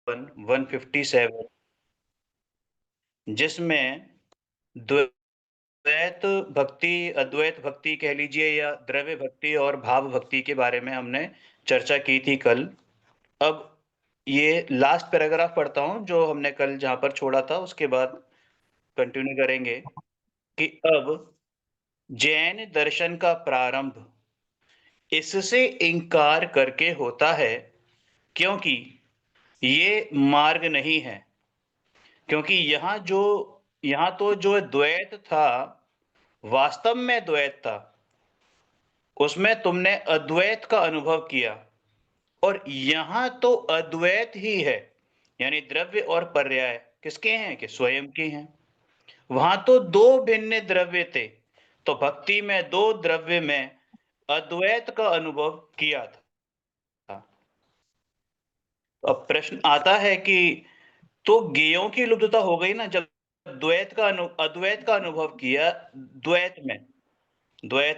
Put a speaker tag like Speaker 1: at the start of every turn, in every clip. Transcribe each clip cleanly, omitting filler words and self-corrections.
Speaker 1: 157 जिसमें द्वैत भक्ति, अद्वैत भक्ति कह लीजिए या द्रव्य भक्ति और भाव भक्ति के बारे में हमने चर्चा की थी कल। अब ये लास्ट पैराग्राफ पढ़ता हूँ जो हमने कल जहाँ पर छोड़ा था, उसके बाद कंटिन्यू करेंगे कि अब जैन दर्शन का प्रारंभ इससे इंकार करके होता है, क्योंकि ये मार्ग नहीं है। क्योंकि यहाँ तो जो द्वैत था, वास्तव में द्वैत था, उसमें तुमने अद्वैत का अनुभव किया, और यहां तो अद्वैत ही है, यानी द्रव्य और पर्याय किसके हैं? कि स्वयं के हैं। वहां तो दो भिन्न द्रव्य थे, तो भक्ति में दो द्रव्य में अद्वैत का अनुभव किया था। अब प्रश्न आता है कि तो ज्ञेयों की लुप्तता हो गई ना, जब अद्वैत का अनुभव किया, द्वैत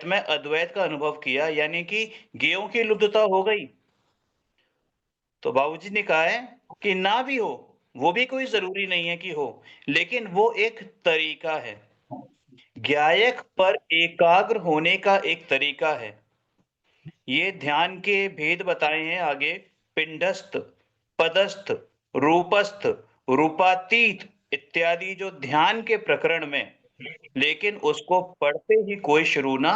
Speaker 1: में अद्वैत का अनुभव किया, यानी कि ज्ञेयों की लुप्तता हो गई। तो बाबूजी ने कहा है कि ना भी हो, वो भी कोई जरूरी नहीं है कि हो, लेकिन वो एक तरीका है। ज्ञायक पर एकाग्र होने का एक तरीका है। ये ध्यान के भेद बताए हैं आगे, पिंडस्थ, पदस्थ, रूपस्थ, रूपातीत इत्यादि जो ध्यान के प्रकरण में, लेकिन उसको पढ़ते ही कोई शुरू ना।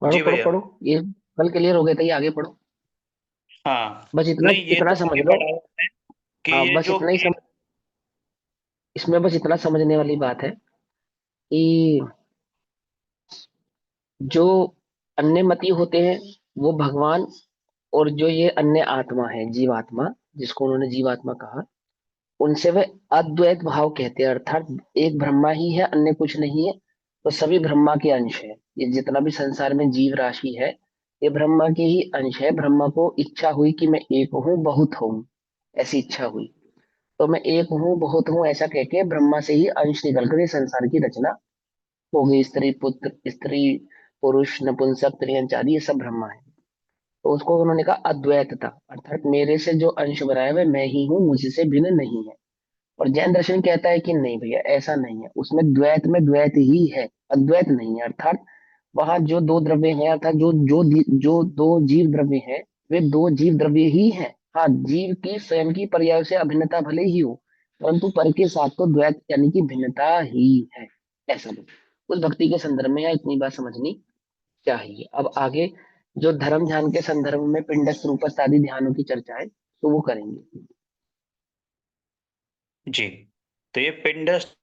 Speaker 2: पढ़ो
Speaker 1: जी
Speaker 2: पढ़ो
Speaker 1: भैया।
Speaker 2: पढ़ो, ये कल क्लियर हो गया था, ये आगे पढ़ो।
Speaker 1: हाँ।
Speaker 2: बस इतना
Speaker 1: नहीं, ये
Speaker 2: इतना
Speaker 1: तो
Speaker 2: समझ
Speaker 1: आगे
Speaker 2: लो।
Speaker 1: पढ़ा है कि
Speaker 2: हाँ,
Speaker 1: ये
Speaker 2: बस
Speaker 1: जो
Speaker 2: इतना ही इसमें बस इतना समझने वाली बात है कि जो अन्यमति होते हैं वो भगवान, और जो ये अन्य आत्मा है जीवात्मा, जिसको उन्होंने जीवात्मा कहा, उनसे वे अद्वैत भाव कहते हैं, अर्थात एक ब्रह्मा ही है, अन्य कुछ नहीं है। तो सभी ब्रह्मा के अंश है, ये जितना भी संसार में जीव राशि है, ये ब्रह्मा के ही अंश है। ब्रह्मा को इच्छा हुई कि मैं एक हूँ बहुत हूँ, ऐसी इच्छा हुई, तो मैं एक हूँ बहुत हूँ ऐसा कह के ब्रह्मा से ही अंश निकल कर ये संसार की रचना हो गई। स्त्री पुत्र, स्त्री पुरुष, नपुंसक, त्रियंच आदि ये सब ब्रह्मा है। तो उसको उन्होंने कहा अद्वैतता, अर्थात मेरे से जो अंश बनाया हुआ है मैं ही हूँ, मुझसे भिन्न नहीं है। और जैन दर्शन कहता है कि नहीं भैया ऐसा नहीं है, उसमें द्वैत में द्वैत ही है, अद्वैत नहीं है। अर्थात वहां जो दो द्रव्य हैं, अर्थात जो दो जीव द्रव्य हैं, वे दो जीव द्रव्य ही हैं। हाँ, जीव की स्वयं की पर्याय से अभिन्नता भले ही हो, परंतु पर के साथ तो द्वैत यानी कि भिन्नता ही है। ऐसा नहीं, उस भक्ति के संदर्भ में यहाँ इतनी बात समझनी चाहिए। अब आगे जो धर्म ध्यान के संदर्भ में पिंडस्थ रूपस्थ आदि ध्यानों की चर्चा है, तो वो करेंगे।
Speaker 1: जी। तो ये पिंडस्थ,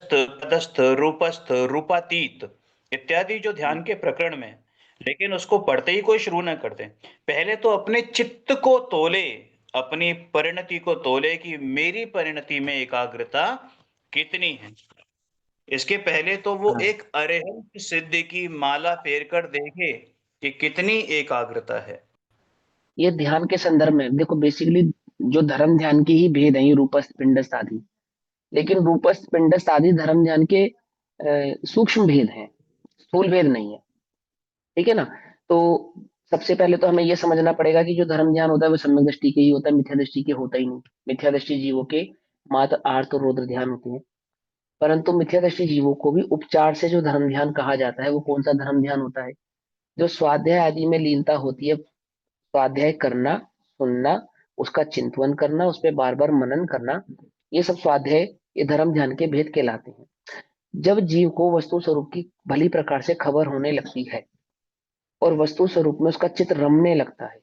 Speaker 1: पदस्थ, रूपस्थ, रूपातीत इत्यादि जो ध्यान के प्रकरण में, लेकिन उसको पढ़ते ही कोई शुरू ना करते। पहले तो अपने चित्त को तोले, अपनी परिणति को तोले कि मेरी परिणति में एकाग्रता कितनी है। इसके पहले तो वो
Speaker 2: हाँ,
Speaker 1: एक अरिहंत सिद्धि की माला फेर कर देखे कि कितनी एकाग्रता है।
Speaker 2: ये ध्यान के संदर्भ में देखो, बेसिकली जो धर्म ध्यान के ही भेद हैं, ये रूपस्थ पिंडस्थ आदि। लेकिन रूपस्थ पिंडस्थ आदि धर्म ध्यान के सूक्ष्म भेद हैं, स्थूल भेद नहीं है। ठीक है ना? तो सबसे पहले तो हमें यह समझना पड़ेगा कि जो धर्म ध्यान होता है वो सम्यक दृष्टि के ही होता है, मिथ्या दृष्टि के होता ही नहीं। मिथ्या दृष्टि जीवों के मात्र आर्त और रौद्र ध्यान होते हैं। परंतु मिथ्या दृष्टि जीवों को भी उपचार से जो धर्म ध्यान कहा जाता है, वो कौन सा धर्म ध्यान होता है? जो स्वाध्याय आदि में लीनता होती है, स्वाध्याय करना, सुनना, उसका चिंतन करना, उस पर बार बार मनन करना, ये सब स्वाध्याय, ये धर्म ध्यान के भेद कहलाते हैं। जब जीव को वस्तु स्वरूप की भली प्रकार से खबर होने लगती है और वस्तु स्वरूप में उसका चित्त रमने लगता है,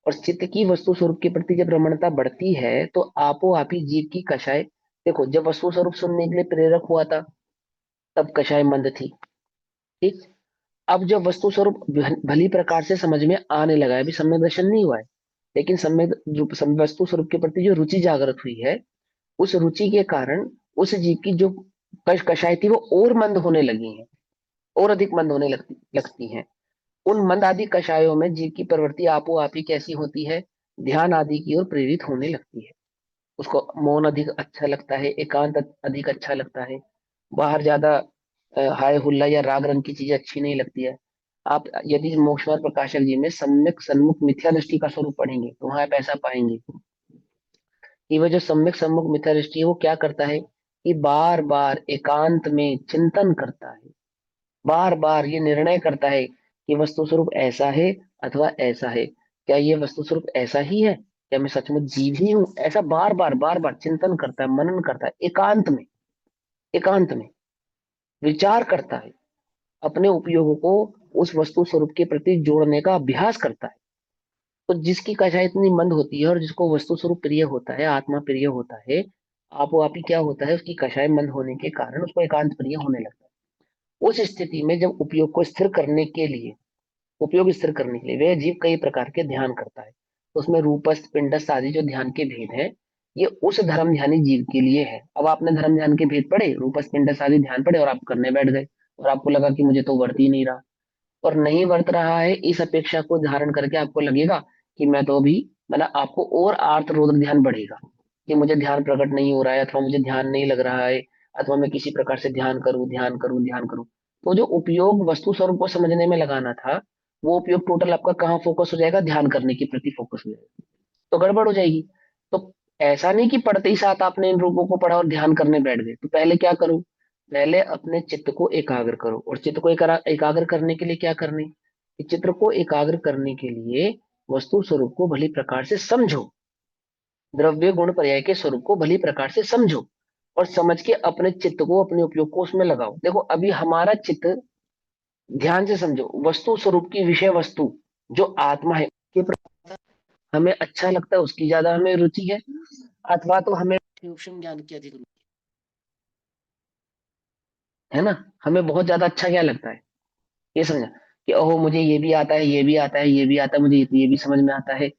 Speaker 2: और चित्त की वस्तु स्वरूप के प्रति जब रमणता बढ़ती है, तो आपो आप ही जीव की कषाय, देखो जब वस्तु स्वरूप सुनने के लिए प्रेरक हुआ था, तब कषाय मंद थी। ठीक। अब जब वस्तु स्वरूप भली प्रकार से समझ में आने लगा है, अभी सम्यक दर्शन नहीं हुआ है, लेकिन वस्तु स्वरूप के प्रति जो रुचि जागृत हुई है, उस रुचि के कारण उस जीव की जो कषाय थी वो और मंद होने लगी है, और अधिक मंद होने लगती हैं। उन मंद आदि कषायों में जीव की प्रवृत्ति आपो आप ही कैसी होती है? ध्यान आदि की ओर प्रेरित होने लगती है। उसको मौन अधिक अच्छा लगता है, एकांत अधिक अच्छा लगता है, बाहर ज्यादा हाय हुल्ला या राग रंग की चीजें अच्छी नहीं लगती है। आप यदि मोक्ष मार्ग प्रकाशक जी में सम्यक सन्मुख मिथ्या दृष्टि का स्वरूप पढ़ेंगे तो वहां आप ऐसा पाएंगे कि वह जो सम्यक सम्मुख मिथ्या दृष्टि है वो क्या करता है कि बार बार एकांत में चिंतन करता है, बार बार ये निर्णय करता है कि वस्तु स्वरूप ऐसा है अथवा ऐसा है, क्या ये वस्तु स्वरूप ऐसा ही है, क्या मैं सचमुच जीव ही हूं, ऐसा बार बार चिंतन करता है, मनन करता है, एकांत में, एकांत में विचार करता है, अपने उपयोगों को उस वस्तु स्वरूप के प्रति जोड़ने का अभ्यास करता है। तो जिसकी कषाय इतनी मंद होती है और जिसको वस्तु स्वरूप प्रिय होता है, आत्मा प्रिय होता है, आपो आप ही क्या होता है, उसकी कषाय मंद होने के कारण उसको एकांत प्रिय होने लगता है। उस स्थिति में जब उपयोग को स्थिर करने के लिए, उपयोग स्थिर करने के लिए वह जीव कई प्रकार के ध्यान करता है। तो उसमें रूपस्थ पिंडस्थ आदि जो ध्यान के भेद है, ये उस धर्म ध्यानी जीव के लिए है। अब आपने धर्म ध्यान के भेद पढ़े, रूपस्थ पिंडस्थ आदि ध्यान पढ़े और आप करने बैठ गए और आपको लगा कि मुझे तो वर्त ही नहीं रहा, और नहीं वर्त रहा है, इस अपेक्षा को धारण करके आपको लगेगा कि मैं तो अभी, मतलब आपको और आर्त रोधक ध्यान बढ़ेगा कि मुझे ध्यान प्रकट नहीं हो रहा है, अथवा मुझे ध्यान नहीं लग रहा है, अथवा मैं किसी प्रकार से ध्यान करूं ध्यान करूं ध्यान करूं। तो जो उपयोग वस्तु स्वरूप को समझने में लगाना था, वो उपयोग टोटल आपका कहाँ फोकस हो जाएगा, ध्यान करने के प्रति फोकस हो जाएगा, तो गड़बड़ हो जाएगी। तो ऐसा नहीं कि पढ़ते ही साथ आपने इन रूपों को पढ़ा और ध्यान करने बैठ गए, तो पहले क्या करो, पहले अपने चित्त को एकाग्र करो, और चित्त को एकाग्र करने के लिए क्या करने, कि चित्र को एकाग्र करने के लिए वस्तु स्वरूप को भली प्रकार से समझो, द्रव्य गुण पर्याय के स्वरूप को भली प्रकार से समझो, और समझ के अपने चित्त को, अपने उपयोग को उसमें लगाओ। देखो अभी हमारा चित्त, ध्यान से समझो, वस्तु स्वरूप की विषय वस्तु जो आत्मा है के प्रति हमें अच्छा लगता है, उसकी ज्यादा हमें रुचि है, अथवा तो हमें सूक्ष्म ज्ञान की अधिक रुचि है ना, हमें बहुत ज्यादा अच्छा क्या लगता है, ये समझा कि ओहो मुझे ये भी आता है, ये भी आता है, ये भी आता है, मुझे ये भी समझ में आता है,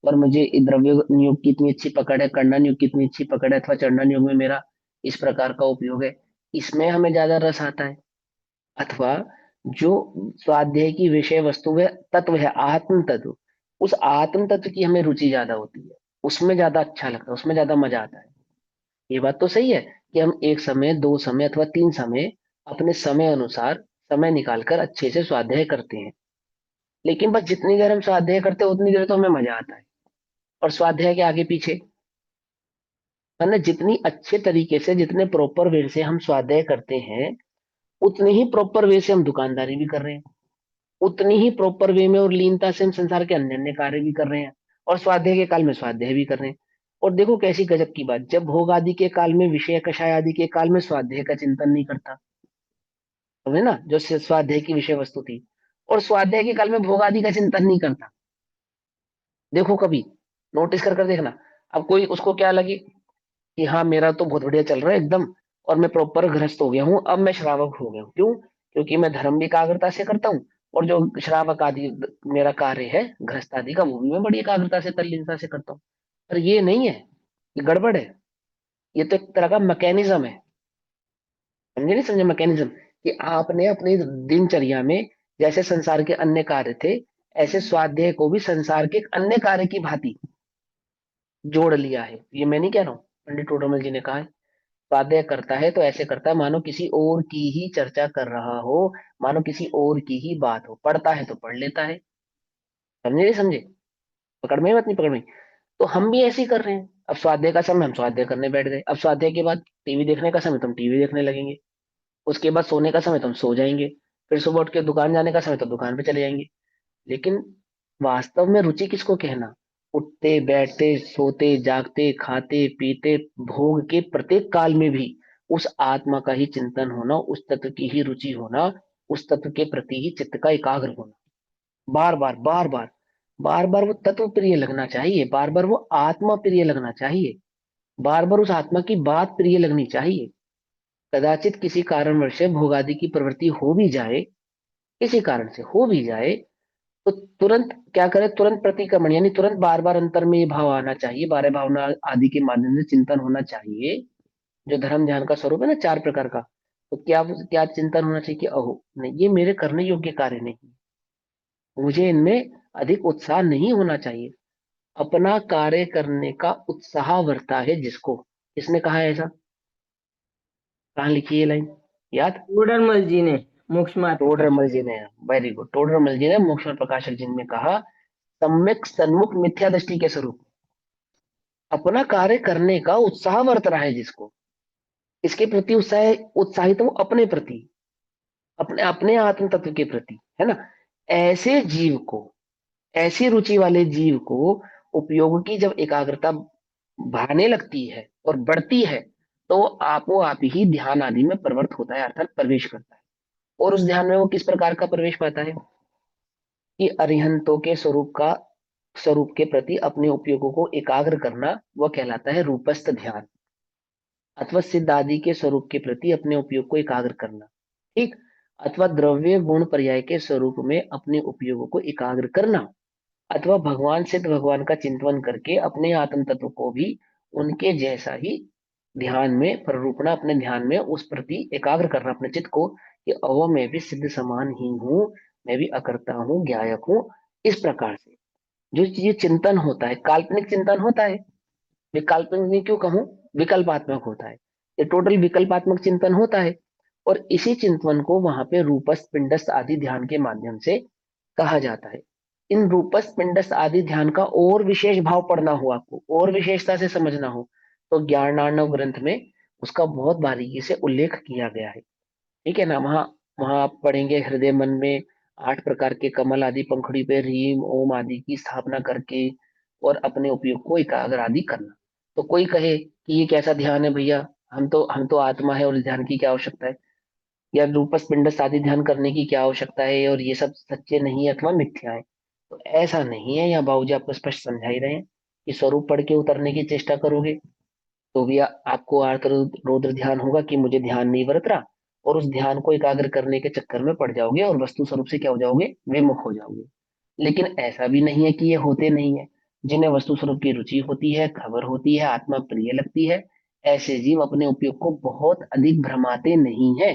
Speaker 2: और मुझे द्रव्य नियोग की इतनी अच्छी पकड़ है, करना नियोग की इतनी अच्छी पकड़ है, अथवा चढ़ना नियोग में मेरा इस प्रकार का उपयोग है, इसमें हमें ज्यादा रस आता है। अथवा जो स्वाध्याय की विषय वस्तु है, तत्व है आत्म तत्व, उस आत्म तत्व की हमें रुचि ज्यादा होती है, उसमें ज्यादा अच्छा लगता है, उसमें ज्यादा मजा आता है। ये बात तो सही है कि हम एक समय, दो समय अथवा तीन समय अपने समय अनुसार समय निकालकर अच्छे से स्वाध्याय करते हैं, लेकिन बस जितनी देर हम स्वाध्याय करते हैं उतनी देर तो हमें मजा आता है, और स्वाध्याय के आगे पीछे, है जितनी अच्छे तरीके से, जितने प्रॉपर वे से हम स्वाध्याय करते हैं, उतने ही प्रॉपर वे से हम दुकानदारी भी कर रहे हैं, उतनी ही प्रॉपर वे में और लीनता से हम संसार के अन्य अन्य कार्य भी कर रहे हैं, और स्वाध्याय के काल में स्वाध्याय भी कर रहे हैं। और देखो कैसी गजब की बात, जब भोग आदि के काल में, विषय कषाय आदि के काल में स्वाध्याय का चिंतन नहीं करता, समझे ना, जो स्वाध्याय की विषय वस्तु थी, और स्वाध्याय के काल में भोग आदि का चिंतन नहीं करता। देखो कभी नोटिस कर कर देखना, अब कोई उसको क्या लगे कि हाँ मेरा तो बहुत बढ़िया चल रहा है एकदम, और मैं प्रॉपर गृहस्थ हो गया हूँ, अब मैं श्रावक हो गया हूँ, क्यों, क्योंकि मैं धर्म भी एकाग्रता से करता हूँ, और जो श्रावक आदि मेरा कार्य है गृहस्थ आदि का, वो भी मैं बड़ी एकाग्रता से तल्लीनता से करता हूँ। पर ये नहीं है, ये गड़बड़ है, ये तो एक तरह का मैकेनिज्म है, समझे नहीं समझे मैकेनिज्म, कि आपने अपनी दिनचर्या में जैसे संसार के अन्य कार्य थे, ऐसे स्वाध्याय को भी संसार के अन्य कार्य की भांति जोड़ लिया है। ये मैं नहीं कह रहा हूँ, पंडित टोडरमल जी ने कहा है, स्वाध्याय करता है तो ऐसे करता है मानो किसी और की ही चर्चा कर रहा हो, मानो किसी और की ही बात हो, पढ़ता है तो पढ़ लेता है, समझे नहीं समझे, पकड़ में है बात नहीं पकड़ में। तो हम भी ऐसे ही कर रहे हैं, अब स्वाध्याय का समय हम स्वाध्याय करने बैठ गए, अब स्वाध्याय के बाद टीवी देखने का समय तो हम टीवी देखने लगेंगे, उसके बाद सोने का समय तो हम सो जाएंगे, फिर सुबह उठ के दुकान जाने का समय तो दुकान पे चले जाएंगे। लेकिन वास्तव में रुचि किसको कहना, उठते बैठते सोते जागते खाते पीते भोग के प्रत्येक काल में भी उस आत्मा का ही चिंतन होना, उस तत्व की ही रुचि होना, उस तत्व के प्रति ही चित्त का एकाग्र होना, बार बार बार बार बार बार वो तत्व प्रिय लगना चाहिए, बार बार वो आत्मा प्रिय लगना चाहिए, बार बार उस आत्मा की बात प्रिय लगनी चाहिए। कदाचित किसी कारणवश से भोग आदि की प्रवृत्ति हो भी जाए, किसी कारण से हो भी जाए, तो तुरंत क्या करे, तुरंत प्रतिक्रमण, यानी तुरंत बार बार अंतर में ये भाव आना चाहिए, बारह भावना आदि के माध्यम से चिंतन होना चाहिए, जो धर्म ध्यान का स्वरूप है ना, चार प्रकार का। तो क्या क्या चिंतन होना चाहिए कि अहो नहीं, ये मेरे करने योग्य कार्य नहीं, मुझे इनमें अधिक उत्साह नहीं होना चाहिए। अपना कार्य करने का उत्साह वर्ता है जिसको, किसने कहा है ऐसा, कहाँ लिखी है ये लाइन, याद,
Speaker 3: टोडरमल जी ने, मोक्षमार्ग
Speaker 2: टोडरमल
Speaker 3: प्रकाशन।
Speaker 2: जी ने, वेरी गुड, टोडरमल जी ने मोक्ष और प्रकाशक जी में कहा, सम्यक सन्मुख मिथ्या दृष्टि के स्वरूप अपना कार्य करने का उत्साह बरत रहा है जिसको, इसके प्रति उत्साहित वो अपने प्रति, अपने अपने आत्म तत्व के प्रति, है ना। ऐसे जीव को, ऐसी रुचि वाले जीव को उपयोग की जब एकाग्रता बढ़ने लगती है और बढ़ती है, तो वो आपो आप ही ध्यान आदि में प्रवृत्त होता है, अर्थात प्रवेश करता है। और उस ध्यान में वो किस प्रकार का प्रवेश पाता है कि अरिहंतों के स्वरूप के प्रति अपने उपयोगों को एकाग्र करना, वह कहलाता है रूपस्थ ध्यान, अथवा सिद्ध आदि के स्वरूप के प्रति अपने उपयोग को एकाग्र करना, ठीक, अथवा द्रव्य गुण पर्याय के स्वरूप में अपने उपयोगों को एकाग्र करना, अथवा भगवान सिद्ध भगवान का चिंतन करके अपने आत्म तत्व को भी उनके जैसा ही ध्यान में प्ररूपणा, अपने ध्यान में उस प्रति एकाग्र करना अपने चित्त को, कि अवो मैं भी सिद्ध समान ही हूँ, मैं भी अकर्ता हूँ, ज्ञायक हूँ। इस प्रकार से जो ये चिंतन होता है, काल्पनिक चिंतन होता है, विकल्पात्मक नहीं क्यों कहूं, विकल्पात्मक होता है, ये टोटल विकल्पात्मक चिंतन होता है। और इसी चिंतन को वहां पे रूपस्थ पिंडस्थ आदि ध्यान के माध्यम से कहा जाता है। इन रूपस्थ पिंडस्थ आदि ध्यान का और विशेष भाव पढ़ना हो, आपको और विशेषता से समझना हो, तो ज्ञानार्णव ग्रंथ में उसका बहुत बारीकी से उल्लेख किया गया है, ठीक है ना। वहाँ वहाँ आप पढ़ेंगे, हृदय मन में 8 प्रकार के कमल आदि पंखुड़ी पे रीम ओम आदि की स्थापना करके और अपने उपयोग को एकाग्र आदि करना। तो कोई कहे कि ये कैसा ध्यान है भैया, हम तो आत्मा है और इस ध्यान की क्या आवश्यकता है, या रूपस पिंडस आदि ध्यान करने की क्या आवश्यकता है, और ये सब सच्चे नहीं है अथवा मिथ्या है। तो ऐसा नहीं है, यहाँ बाबूजी आपको स्पष्ट समझा ही रहे हैं कि स्वरूप पढ़ के उतरने की चेष्टा करोगे तो भी आपको आर्त रौद्र ध्यान होगा कि मुझे ध्यान नहीं बरत रहा, और उस ध्यान को एकाग्र करने के चक्कर में पड़ जाओगे और वस्तु स्वरूप से क्या हो जाओगे, विमुख हो जाओगे। लेकिन ऐसा भी नहीं है कि ये होते नहीं है, जिन्हें वस्तु स्वरूप की रुचि होती है, खबर होती है, आत्मा प्रिय लगती है, ऐसे जीव अपने उपयोग को बहुत अधिक भ्रमाते नहीं है।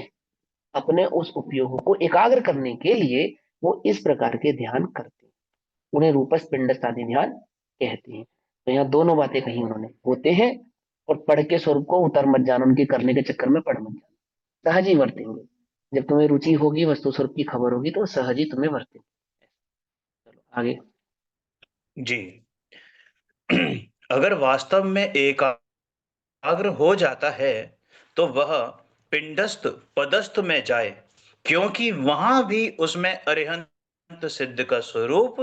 Speaker 2: अपने उस उपयोग को एकाग्र करने के लिए वो इस प्रकार के ध्यान करते हैं, उन्हें रूपस पिंडस्थ आदि ध्यान कहते हैं। तो यहाँ दोनों बातें कही उन्होंने, होते हैं और पढ़ के स्वरूप को उतर मत जाना, उनके करने के चक्कर में पढ़ मत जाना, सहज ही वर्तेंगे। जब तुम्हें रुचि होगी, वस्तु स्वरूप की खबर होगी, तो सहज ही तुम्हें वर्तेंगे। चलो आगे।
Speaker 1: जी। अगर वास्तव में एकाग्र हो जाता है तो वह पिंडस्थ पदस्थ में जाए, क्योंकि वहां भी उसमें अरिहंत सिद्ध का स्वरूप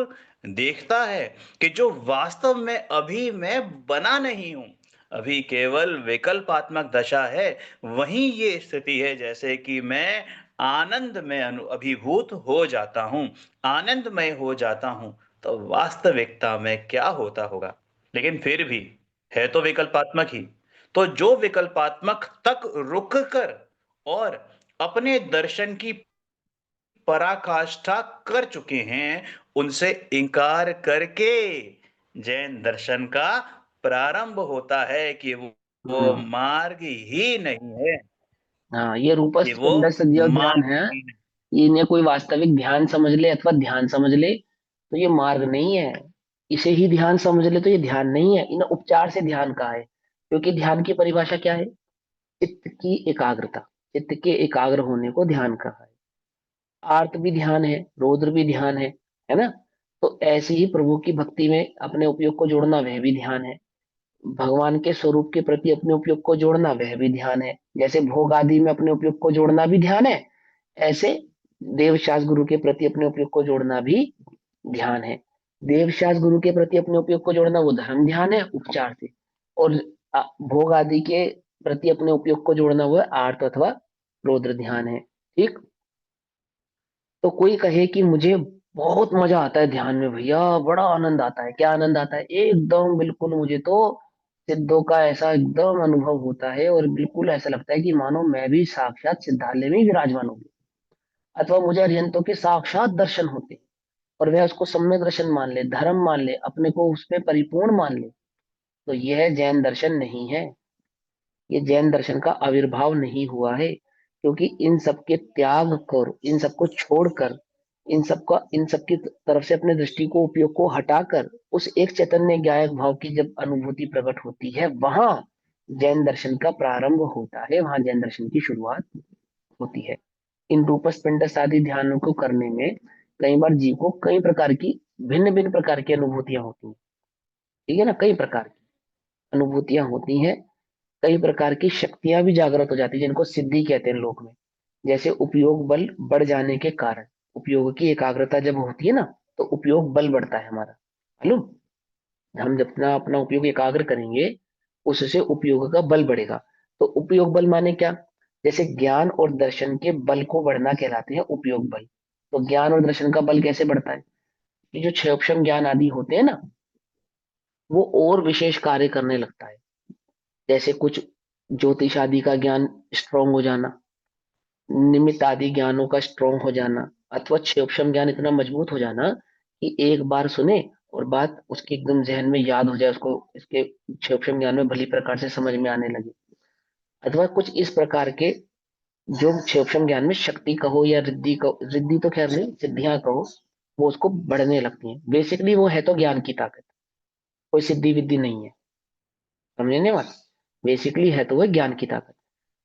Speaker 1: देखता है कि जो वास्तव में अभी मैं बना नहीं हूं, अभी केवल विकल्पात्मक दशा है। वहीं ये स्थिति है जैसे कि मैं आनंद में अभिभूत हो जाता हूं, आनंदमय हो जाता हूं। तो वास्तविकता में क्या होता होगा, लेकिन फिर भी है तो विकल्पात्मक ही। तो जो विकल्पात्मक तक रुक कर और अपने दर्शन की पराकाष्ठा कर चुके हैं, उनसे इनकार करके जैन दर्शन का प्रारंभ होता है कि वो
Speaker 2: हम्म।
Speaker 1: मार्ग ही नहीं है,
Speaker 2: हाँ, ये
Speaker 1: कि
Speaker 2: रूपस्थ
Speaker 1: वो
Speaker 2: पिंडस्थ जो ध्यान
Speaker 1: मार्ग
Speaker 2: है,
Speaker 1: ही नहीं।
Speaker 2: ये इन्हें कोई वास्तविक ध्यान समझ ले अथवा ध्यान समझ ले तो ये मार्ग नहीं है, इसे ही ध्यान समझ ले तो ये ध्यान नहीं है। इन्हें उपचार से ध्यान कहा है, क्योंकि ध्यान की परिभाषा क्या है, चित्त की एकाग्रता, चित्त के एकाग्र होने को ध्यान कहा है। आर्त भी ध्यान है, रौद्र भी ध्यान है ना। तो ऐसे ही प्रभु की भक्ति में अपने उपयोग को जोड़ना, वह भी ध्यान है। भगवान के स्वरूप के प्रति अपने उपयोग को जोड़ना, वह भी ध्यान है। जैसे भोग आदि में अपने उपयोग को जोड़ना भी ध्यान है, ऐसे देवशास गुरु के प्रति अपने उपयोग को जोड़ना भी ध्यान है। देवशास गुरु के प्रति अपने उपयोग को जोड़ना वो धर्म ध्यान है उपचार से, और भोग आदि के प्रति अपने उपयोग को जोड़ना वो आर्त अथवा रौद्र ध्यान है, ठीक। तो कोई कहे कि मुझे बहुत मजा आता है ध्यान में भैया, बड़ा आनंद आता है, क्या आनंद आता है, एकदम बिल्कुल मुझे तो सिद्धों का ऐसा एकदम अनुभव होता है, और बिल्कुल ऐसा लगता है कि मानो मैं भी साक्षात सिद्धालय में ही विराजमान हूँ, अथवा मुझे अरिहंतों के साक्षात दर्शन होते हैं, और वह उसको सम्यक दर्शन मान ले, धर्म मान ले, अपने को उसमें परिपूर्ण मान ले। तो यह जैन दर्शन नहीं है, ये जैन दर्शन का आविर्भाव नहीं हुआ है। क्योंकि इन सब के त्याग कर, इन सबको छोड़कर, इन सब की तरफ से अपने दृष्टि को उपयोग को हटाकर उस एक चैतन्य ज्ञायक भाव की जब अनुभूति प्रकट होती है, वहां जैन दर्शन का प्रारंभ होता है, वहां जैन दर्शन की शुरुआत होती है। इन रूपस पिंडस्थ आदि ध्यानों को करने में कई बार जीव को कई प्रकार की भिन्न भिन्न प्रकार की अनुभूतियां होती हैं। ठीक है ना, कई प्रकार की अनुभूतियां होती हैं, कई प्रकार की शक्तियां भी जागृत हो जाती है, जिनको सिद्धि कहते हैं लोक में। जैसे उपयोग बल बढ़ जाने के कारण, उपयोग की एकाग्रता जब होती है ना, तो उपयोग बल बढ़ता है हमारा। मालूम, हम जब अपना अपना उपयोग एकाग्र करेंगे, उससे उपयोग का बल बढ़ेगा। तो उपयोग बल माने क्या? जैसे ज्ञान और दर्शन के बल को बढ़ना कहलाते हैं उपयोग बल। तो ज्ञान और दर्शन का बल कैसे बढ़ता है? ये जो क्षयोक्षम ज्ञान आदि होते हैं ना, वो और विशेष कार्य करने लगता है। जैसे कुछ ज्योतिष आदि का ज्ञान स्ट्रोंग हो जाना, निमित्त आदि ज्ञानों का स्ट्रोंग हो जाना, अथवा क्षयोक्षम ज्ञान इतना मजबूत हो जाना कि एक बार सुने और बात उसके एकदम जहन में याद हो जाए, उसको इसके क्षयोक्षम ज्ञान में भली प्रकार से समझ में आने लगे। अथवा कुछ इस प्रकार के जो क्षयोक्षम ज्ञान में शक्ति कहो या रिद्धि कहो, रिद्धि तो खैर नहीं, सिद्धियां कहो, वो उसको बढ़ने लगती हैं। बेसिकली वो है तो ज्ञान की ताकत, कोई सिद्धि विद्धि नहीं है। समझने नहीं बात? बेसिकली है तो वह ज्ञान की ताकत,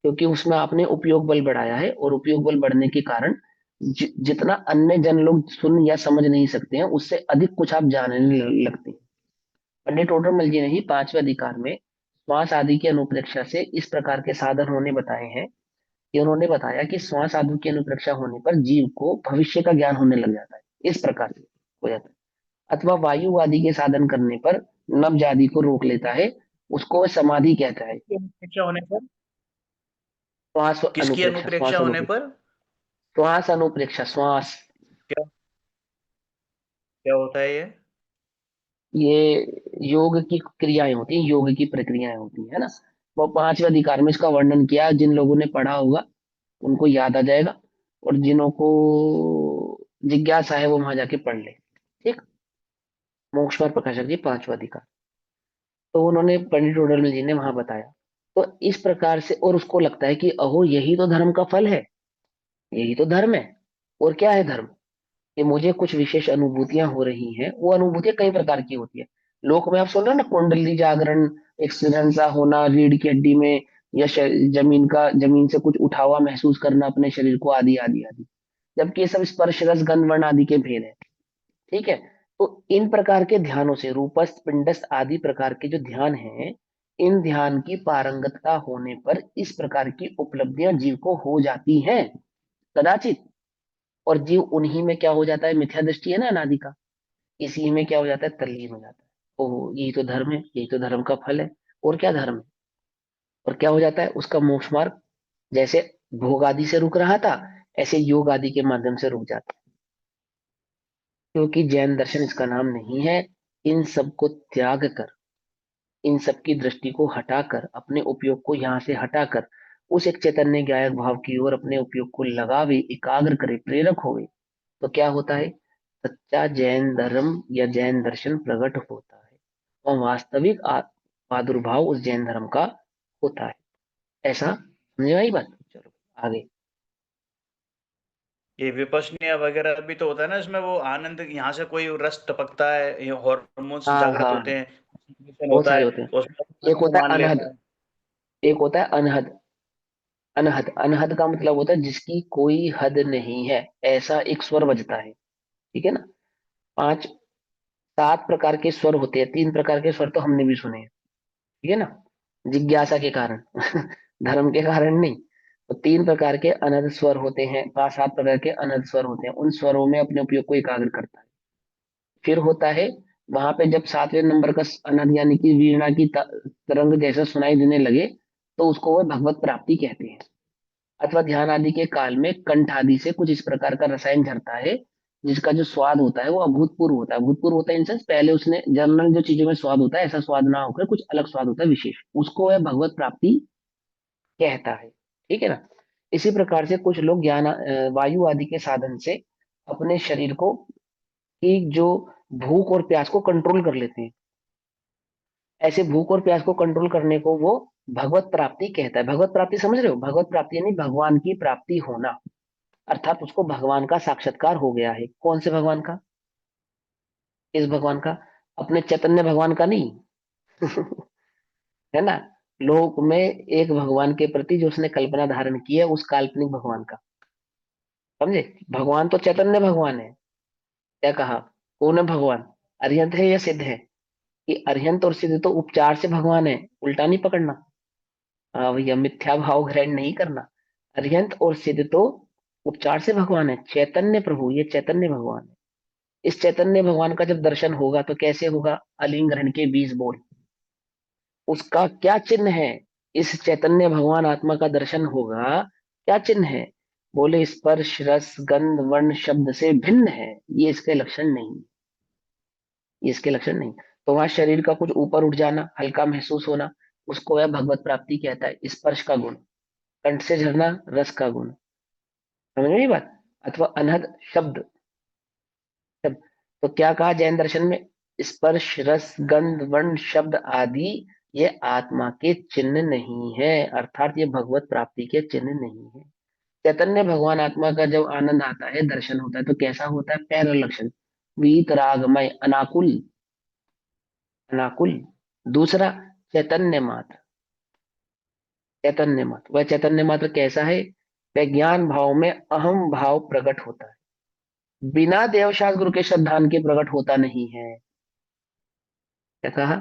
Speaker 2: क्योंकि उसमें आपने उपयोग बल बढ़ाया है, और उपयोग बल बढ़ने के कारण जितना अन्य जन लोग सुन या समझ नहीं सकते हैं, उससे अधिक कुछ आप जानने लगते हैं। पंडित टोडरमल जी ने ही पांचवें अधिकार में श्वास आदि की अनुप्रेक्षा से इस प्रकार के साधन होने बताए हैं, कि उन्होंने बताया कि श्वास आदि की अनुप्रेक्षा होने पर जीव को भविष्य का ज्ञान होने लग जाता है, इस प्रकार से हो जाता है। अथवा वायु आदि के साधन करने पर नब्ज आदि को रोक लेता है, उसको वह समाधि कहता है।
Speaker 1: किसकी अनुप्रेक्षा होने पर?
Speaker 2: श्वास
Speaker 1: किसकी
Speaker 2: अनुप्रेक्षा,
Speaker 1: अनुप्रेक्षा
Speaker 2: श्वास
Speaker 1: होने
Speaker 2: अनुप्रेक्षा,
Speaker 1: पर?
Speaker 2: श्वास अनुप्रेक्षा, श्वास।
Speaker 1: क्या क्या होता है ये?
Speaker 2: ये योग की क्रियाएं होती हैं, योग की प्रक्रियाएं होती है ना। वो पांचवें अधिकार में इसका वर्णन किया, जिन लोगों ने पढ़ा होगा उनको याद आ जाएगा, और जिन्हों को जिज्ञासा है वो वहां जाके पढ़ ले। ठीक। मोक्ष पर प्रकाशक जी, पांचवा अधिकार। तो उन्होंने, पंडित रोडलमल जी ने वहां बताया। तो इस प्रकार से, और उसको लगता है कि अहो यही तो धर्म का फल है, यही तो धर्म है। और क्या है धर्म? कि मुझे कुछ विशेष अनुभूतियां हो रही हैं, वो अनुभूतियां कई प्रकार की होती है। लोक में आप सुन रहे हो ना, कुंडली जागरण, एक्सीडेंट सा होना रीढ़ की हड्डी में, या जमीन से कुछ उठा हुआ महसूस करना अपने शरीर को, आदि आदि आदि। जबकि ये सब स्पर्श रस गंध वर्ण आदि के भेद है। ठीक है। तो इन प्रकार के ध्यानों से, रूपस्थ पिंडस्थ आदि प्रकार के जो ध्यान हैं, इन ध्यान की पारंगतता होने पर इस प्रकार की उपलब्धियां जीव को हो जाती हैं कदाचित। और जीव उन्हीं में क्या हो जाता है, मिथ्या दृष्टि है ना अनादि का, इसी में क्या हो जाता है, तल्लीन हो जाता है। ओहो यही तो धर्म है, यही तो धर्म का फल है। और क्या धर्म है? और क्या हो जाता है उसका मोक्ष मार्ग? जैसे भोग आदि से रुक रहा था, ऐसे योग आदि के माध्यम से रुक जाता है। क्योंकि जैन दर्शन इसका नाम नहीं है। इन सब को त्याग कर, इन सब की दृष्टि को हटाकर, अपने उपयोग को यहाँ से हटाकर, उस एक चैतन्य गायक भाव की ओर अपने उपयोग को लगावे, एकाग्र करे, प्रेरक होवे, तो क्या होता है? सच्चा जैन धर्म या जैन दर्शन प्रकट होता है, और वास्तविक प्रादुर्भाव उस जैन धर्म का होता है। ऐसा समझे भाई बात? चलो आगे।
Speaker 1: ये विपश्यना वगैरह भी तो होता है ना, इसमें वो आनंद, यहाँ से कोई रस टपकता है, ये हॉर्मोन्स
Speaker 2: हाँ
Speaker 1: जागृत
Speaker 2: हाँ,
Speaker 1: होते हैं,
Speaker 2: बहुत
Speaker 1: होता
Speaker 2: सारे
Speaker 1: है,
Speaker 2: होते हैं।
Speaker 1: उसमें
Speaker 2: एक
Speaker 1: आनंद
Speaker 2: होता है
Speaker 1: मान
Speaker 2: अनहद,
Speaker 1: लेता है।
Speaker 2: एक होता है अनहद। अनहद, अनहद का मतलब होता है जिसकी कोई हद नहीं है, ऐसा एक स्वर बजता है। ठीक है ना। पांच सात प्रकार के स्वर होते हैं, तीन प्रकार के स्वर तो हमने भी सुने हैं। ठीक है ना। जिज्ञासा के कारण धर्म के कारण नहीं। तो तीन प्रकार के अनर्थ स्वर होते हैं, पांच सात प्रकार के अनर्थ स्वर होते हैं, उन स्वरों में अपने उपयोग को एकाग्र करता है। फिर होता है, वहां पे जब सातवें नंबर का अनर्थ यानी कि वीणा की तरंग जैसा सुनाई देने लगे, तो उसको वह भगवत प्राप्ति कहते हैं। अथवा ध्यान आदि के काल में कंठ आदि से कुछ इस प्रकार का रसायन झरता है, जिसका जो स्वाद होता है वो अभूतपूर्व होता है। अभूतपूर्व होता है इन सेंस, पहले उसने जनरल जो चीजों में स्वाद होता है ऐसा स्वाद ना होकर कुछ अलग स्वाद होता है विशेष, उसको वह भगवत प्राप्ति कहता है। ठीक है ना। इसी प्रकार से कुछ लोग ज्ञान वायु आदि के साधन से अपने शरीर को, की जो भूख और प्यास को कंट्रोल कर लेते हैं। ऐसे भूख और प्यास को कंट्रोल करने को वो भगवत प्राप्ति कहता है। भगवत प्राप्ति समझ रहे हो? भगवत प्राप्ति यानी भगवान की प्राप्ति होना, अर्थात उसको भगवान का साक्षात्कार हो गया है। कौन से भगवान का? इस भगवान का, अपने चैतन्य भगवान का नहीं। है ना। लोक में एक भगवान के प्रति जो उसने कल्पना धारण की है, उस काल्पनिक भगवान का। समझे? भगवान तो चैतन्य भगवान है। क्या कहा? कौन है भगवान? अरिहंत है या सिद्ध है? कि अरिहंत और सिद्ध तो उपचार से भगवान है, उल्टा नहीं पकड़ना। हाँ भैया, मिथ्या भाव ग्रहण नहीं करना। अरिहंत और सिद्ध तो उपचार से भगवान है, चैतन्य प्रभु ये चैतन्य भगवान है। इस चैतन्य भगवान का जब दर्शन होगा तो कैसे होगा? अलिंग ग्रहण के 20 बोल, उसका क्या चिन्ह है? इस चैतन्य भगवान आत्मा का दर्शन होगा, क्या चिन्ह है? बोले स्पर्श रस गंध वर्ण शब्द से भिन्न है, ये इसके लक्षण नहीं, ये इसके लक्षण नहीं। तो वहां शरीर का कुछ ऊपर उठ जाना, हल्का महसूस होना, उसको वह भगवत प्राप्ति कहता है, स्पर्श का गुण। कंठ से झरना, रस का गुण। समझ में ये बात? अथवा अनहद शब्द, शब्द। तो क्या कहा जैन दर्शन में? स्पर्श रस गंध वर्ण शब्द आदि ये आत्मा के चिन्ह नहीं है, अर्थात ये भगवत प्राप्ति के चिन्ह नहीं है। चैतन्य भगवान आत्मा का जब आनंद आता है, दर्शन होता है, तो कैसा होता है? पहला लक्षण वीत रागमय, अनाकुल, अनाकुल। दूसरा चैतन्य मात्र, चैतन्य मात्र। वह चैतन्य मात्र कैसा है? वह ज्ञान भाव में अहम भाव प्रकट होता है, बिना देवशास्त्र गुरु के श्रद्धान के प्रकट होता नहीं है। क्या कहा?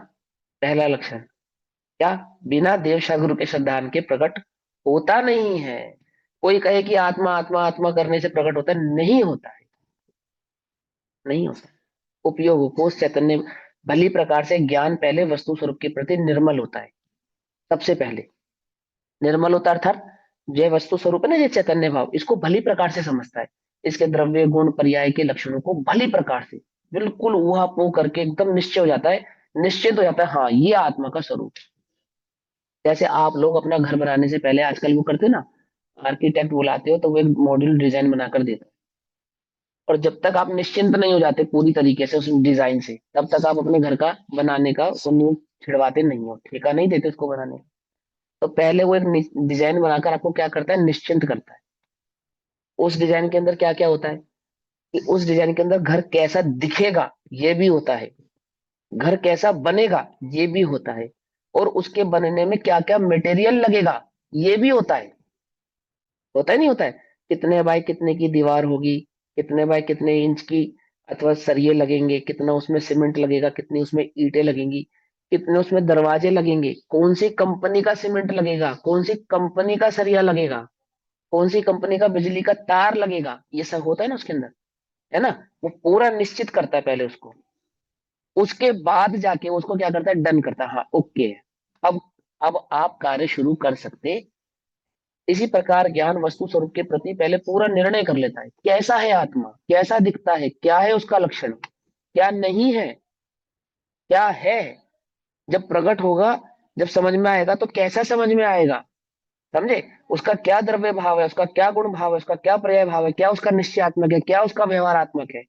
Speaker 2: पहला लक्षण क्या? बिना देवशास्त्र गुरु के श्रद्धान के प्रकट होता नहीं है। कोई कहे कि आत्मा आत्मा आत्मा करने से प्रकट होता है, नहीं होता है, नहीं होता। उपयोग कोष चैतन्य, भली प्रकार से ज्ञान पहले वस्तु स्वरूप के प्रति निर्मल होता है, सबसे पहले निर्मल होता है, अर्थात जय वस्तु स्वरूप है ना, ये चैतन्य भाव, इसको भली प्रकार से समझता है। इसके द्रव्य गुण पर्याय के लक्षणों को भली प्रकार से बिल्कुल ऊहापोह करके एकदम निश्चय हो जाता है, निश्चित हो जाता है, हाँ ये आत्मा का स्वरूप है। जैसे आप लोग अपना घर बनाने से पहले आजकल वो करते ना, आर्किटेक्ट बुलाते हो तो वो एक मॉड्यूल डिजाइन बनाकर देता है, और जब तक आप निश्चिंत नहीं हो जाते पूरी तरीके से उस डिजाइन से, तब तक आप अपने घर का बनाने का उन्हें छिड़वाते नहीं हो, ठेका नहीं देते उसको बनाने का। तो पहले वो एक डिजाइन बनाकर आपको क्या करता है? निश्चिंत करता है। उस डिजाइन के अंदर क्या क्या होता है? कि उस डिजाइन के अंदर घर कैसा दिखेगा ये भी होता है, घर कैसा बनेगा ये भी होता है, और उसके बनने में क्या क्या मटेरियल लगेगा ये भी होता है। होता है नहीं होता है? कितने बाय कितने की दीवार होगी, कितने बाय कितने इंच की अथवा सरिये लगेंगे, कितना उसमें सीमेंट लगेगा, कितनी उसमें ईंटें लगेंगी, कितने उसमें दरवाजे लगेंगे, कौन सी कंपनी का सीमेंट लगेगा, कौन सी कंपनी का सरिया लगेगा, कौन सी कंपनी का बिजली का तार लगेगा, ये सब होता है ना उसके अंदर, है ना? वो पूरा निश्चित करता है पहले उसको, उसके बाद जाके उसको क्या करता है? डन करता है, हाँ ओके है। अब अब आप कार्य शुरू कर सकते। इसी प्रकार ज्ञान वस्तु स्वरूप के प्रति पहले पूरा निर्णय कर लेता है, कैसा है आत्मा, कैसा दिखता है, क्या है उसका लक्षण, क्या नहीं है, क्या है। जब प्रकट होगा, जब समझ में आएगा, तो कैसा समझ में आएगा? समझे? उसका क्या द्रव्य भाव है, उसका क्या गुण भाव है, उसका क्या पर्याय भाव है, क्या उसका निश्चयात्मक है, क्या उसका व्यवहारात्मक है,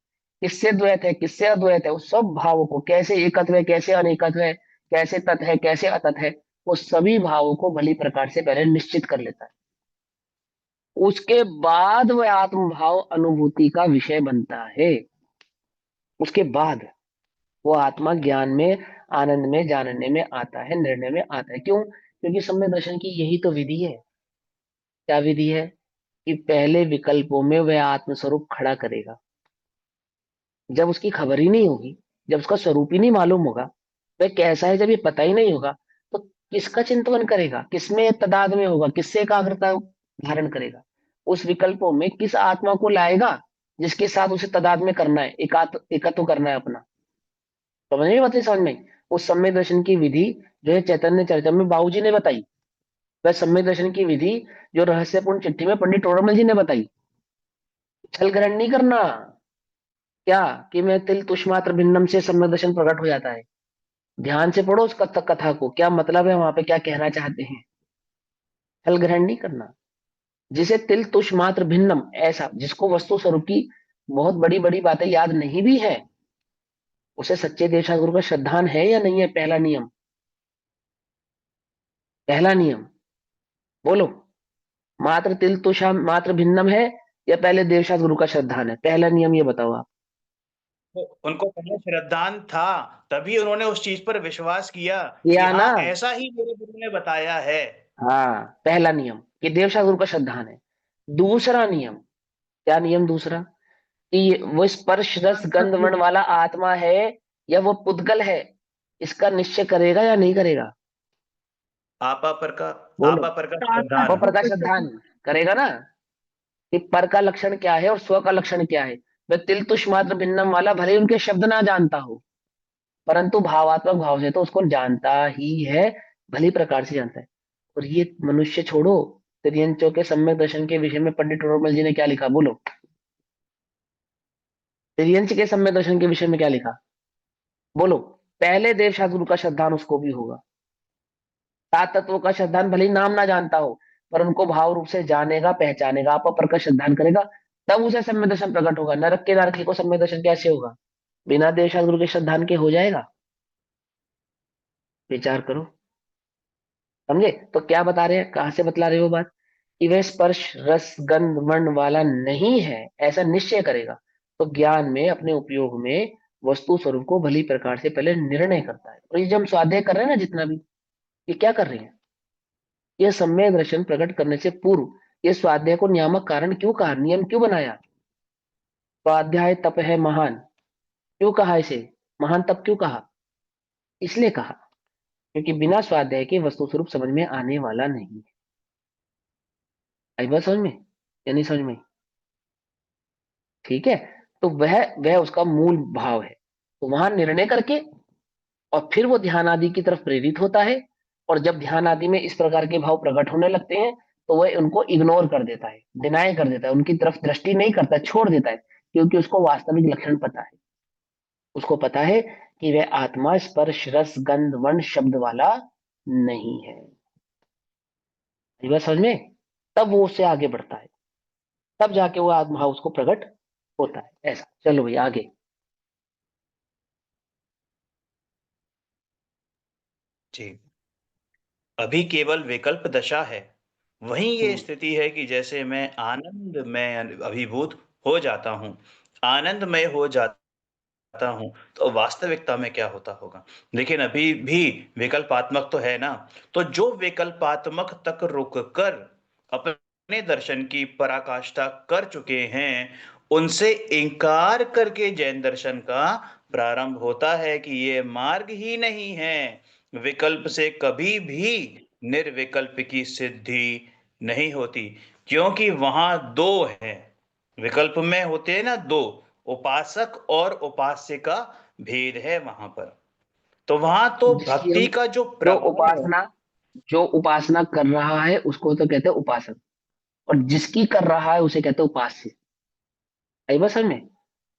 Speaker 2: किससे द्वैत है, किससे अद्वैत है, उस सब भावों को, कैसे एकत्व है, कैसे अनेकत्व है, कैसे तत् है, कैसे अतत है, वो सभी भावों को भली प्रकार से पहले निश्चित कर लेता है। उसके बाद वह आत्मभाव अनुभूति का विषय बनता है। उसके बाद वो आत्मा ज्ञान में, आनंद में, जानने में आता है, निर्णय में आता है। क्यों? क्योंकि सम्यक दर्शन की यही तो विधि है। क्या विधि है? कि पहले विकल्पों में वह आत्मस्वरूप खड़ा करेगा। जब उसकी खबर ही नहीं होगी, जब उसका स्वरूप ही नहीं मालूम होगा, वह कैसा है जब ये पता ही नहीं होगा, तो किसका चिंतन करेगा, किसमें तदाद में होगा, किससे एकाग्रता धारण करेगा? उस विकल्पों में किस आत्मा को लाएगा जिसके साथ उसे तदाद में करना है, एकत्व करना है अपना। समझ में बात? समझ में? उस सम्यक दर्शन की विधि जो है चैतन्य चर्चा में बाबूजी ने बताई, वह सम्यक दर्शन की विधि जो रहस्यपूर्ण चिट्ठी में पंडित टोडरमल जी ने बताई। छल ग्रहण नहीं करना। क्या? कि मैं तिल तुष्मात्र भिन्नम से सम्यक दर्शन प्रकट हो जाता है। ध्यान से पढ़ो उस कथा को, क्या मतलब है वहां पे, क्या कहना चाहते हैं। छल ग्रहण नहीं करना। जिसे तिल तुष मात्र भिन्नम, ऐसा जिसको वस्तु स्वरूप की बहुत बड़ी बड़ी बातें याद नहीं भी है, उसे सच्चे देवशास्त्र गुरु का श्रद्धान है या नहीं है? पहला नियम, पहला नियम बोलो। मात्र तिल तुषा मात्र भिन्नम है, या पहले देवशास्त्र गुरु का श्रद्धान है? पहला नियम ये बताओ आप।
Speaker 1: तो उनको पहले श्रद्धान था, तभी उन्होंने उस चीज पर विश्वास किया कि
Speaker 2: किया ना?
Speaker 1: हाँ ऐसा ही मेरे गुरु ने बताया है।
Speaker 2: हाँ, पहला नियम कि देवशास्त्र गुरु का श्रद्धान है। दूसरा नियम, क्या नियम दूसरा? कि वो स्पर्श रस गंध वर्ण वाला आत्मा है या वो पुद्गल है, इसका निश्चय करेगा या नहीं करेगा?
Speaker 1: आपा पर का
Speaker 2: बोलो।
Speaker 1: आपा पर का
Speaker 2: आप
Speaker 1: सावधान।
Speaker 2: प्रकाश ध्यान करेगा ना, कि पर का लक्षण क्या है और स्व का लक्षण क्या है। मैं तिल तुष मात्र भिन्नम वाला भले ही उनके शब्द ना जानता हो, परंतु भावात्मक भाव से तो उसको जानता ही है, भली प्रकार से जानता है। और ये मनुष्य छोड़ो, तिर्यंचों के सम्यक दर्शन के विषय में पंडित टोडरमल जी ने क्या लिखा, बोलो। तिर्यंच के सम्यक दर्शन के विषय में क्या लिखा, बोलो। पहले देव शास्त्र गुरु का श्रद्धान उसको भी होगा, सात तत्वों का श्रद्धान भले ही नाम ना जानता हो, पर उनको भाव रूप से जानेगा, पहचानेगा, आप पर का श्रद्धान करेगा, तब उसे सम्यक दर्शन प्रकट होगा। नरक के नारकी को सम्यक दर्शन कैसे होगा? बिना देव शास्त्र गुरु के श्रद्धान के हो जाएगा? विचार करो। समझे? तो क्या बता रहे हैं, कहां से बतला रहे हो बात, कि वह स्पर्श रस गंध वर्ण वाला नहीं है, ऐसा निश्चय करेगा, तो ज्ञान में अपने उपयोग में वस्तु स्वरूप को भली प्रकार से पहले निर्णय करता है। और ये जो हम स्वाध्याय कर रहे हैं ना जितना भी, ये क्या कर रहे हैं, ये सम्यक दर्शन प्रकट करने से पूर्व ये स्वाध्याय को नियामक कारण क्यों कहा, नियम क्यों बनाया? स्वाध्याय तप है महान, क्यों कहा इसे महान तप, क्यों कहा? इसलिए कहा क्योंकि बिना स्वाध्याय के वस्तु स्वरूप समझ में आने वाला नहीं है। आई बात समझ में या नहीं समझ में? ठीक है। तो वह उसका मूल भाव है। तो वहां निर्णय करके और फिर वो ध्यान आदि की तरफ प्रेरित होता है। और जब ध्यान आदि में इस प्रकार के भाव प्रकट होने लगते हैं, तो वह उनको इग्नोर कर देता है, डिनाई कर देता है, उनकी तरफ दृष्टि नहीं करता, छोड़ देता है, क्योंकि उसको वास्तविक लक्षण पता है। उसको पता है कि वह आत्मा स्पर्श रस गंध वर्ण शब्द वाला नहीं है। ये बात समझ में? तब वो उससे आगे बढ़ता है, तब जाके वो आत्मा उसको प्रकट होता है। ऐसा, चलो भाई आगे।
Speaker 1: जी। अभी केवल विकल्प दशा है। वहीं ये
Speaker 2: हम्म।
Speaker 1: स्थिति है कि जैसे मैं आनंद में अभिभूत हो जाता हूँ, आनंदमय हो जाता हूँ, तो वास्तविकता में क्या होता होगा? लेकिन अभी भी विकल्पात्मक तो है ना। तो जो विकल्पात्मक तक रुक कर अपने दर्शन की पराकाष्ठा कर चुके हैं, उनसे इंकार करके जैन दर्शन का प्रारंभ होता है कि ये मार्ग ही नहीं है। विकल्प से कभी भी निर्विकल्प की सिद्धि नहीं होती, क्योंकि वहां दो है। विकल्प में होते हैं ना दो, उपासक और उपास्य का भेद है वहां पर। तो वहां तो
Speaker 2: जिसकी
Speaker 1: भक्ति
Speaker 2: हम
Speaker 1: का जो
Speaker 2: जो
Speaker 1: प्रवाह है।
Speaker 2: उपासना जो उपासना कर रहा है उसको तो कहते हैं उपासक, और जिसकी कर रहा है उसे कहते हैं उपास्य। आई बात समझ में?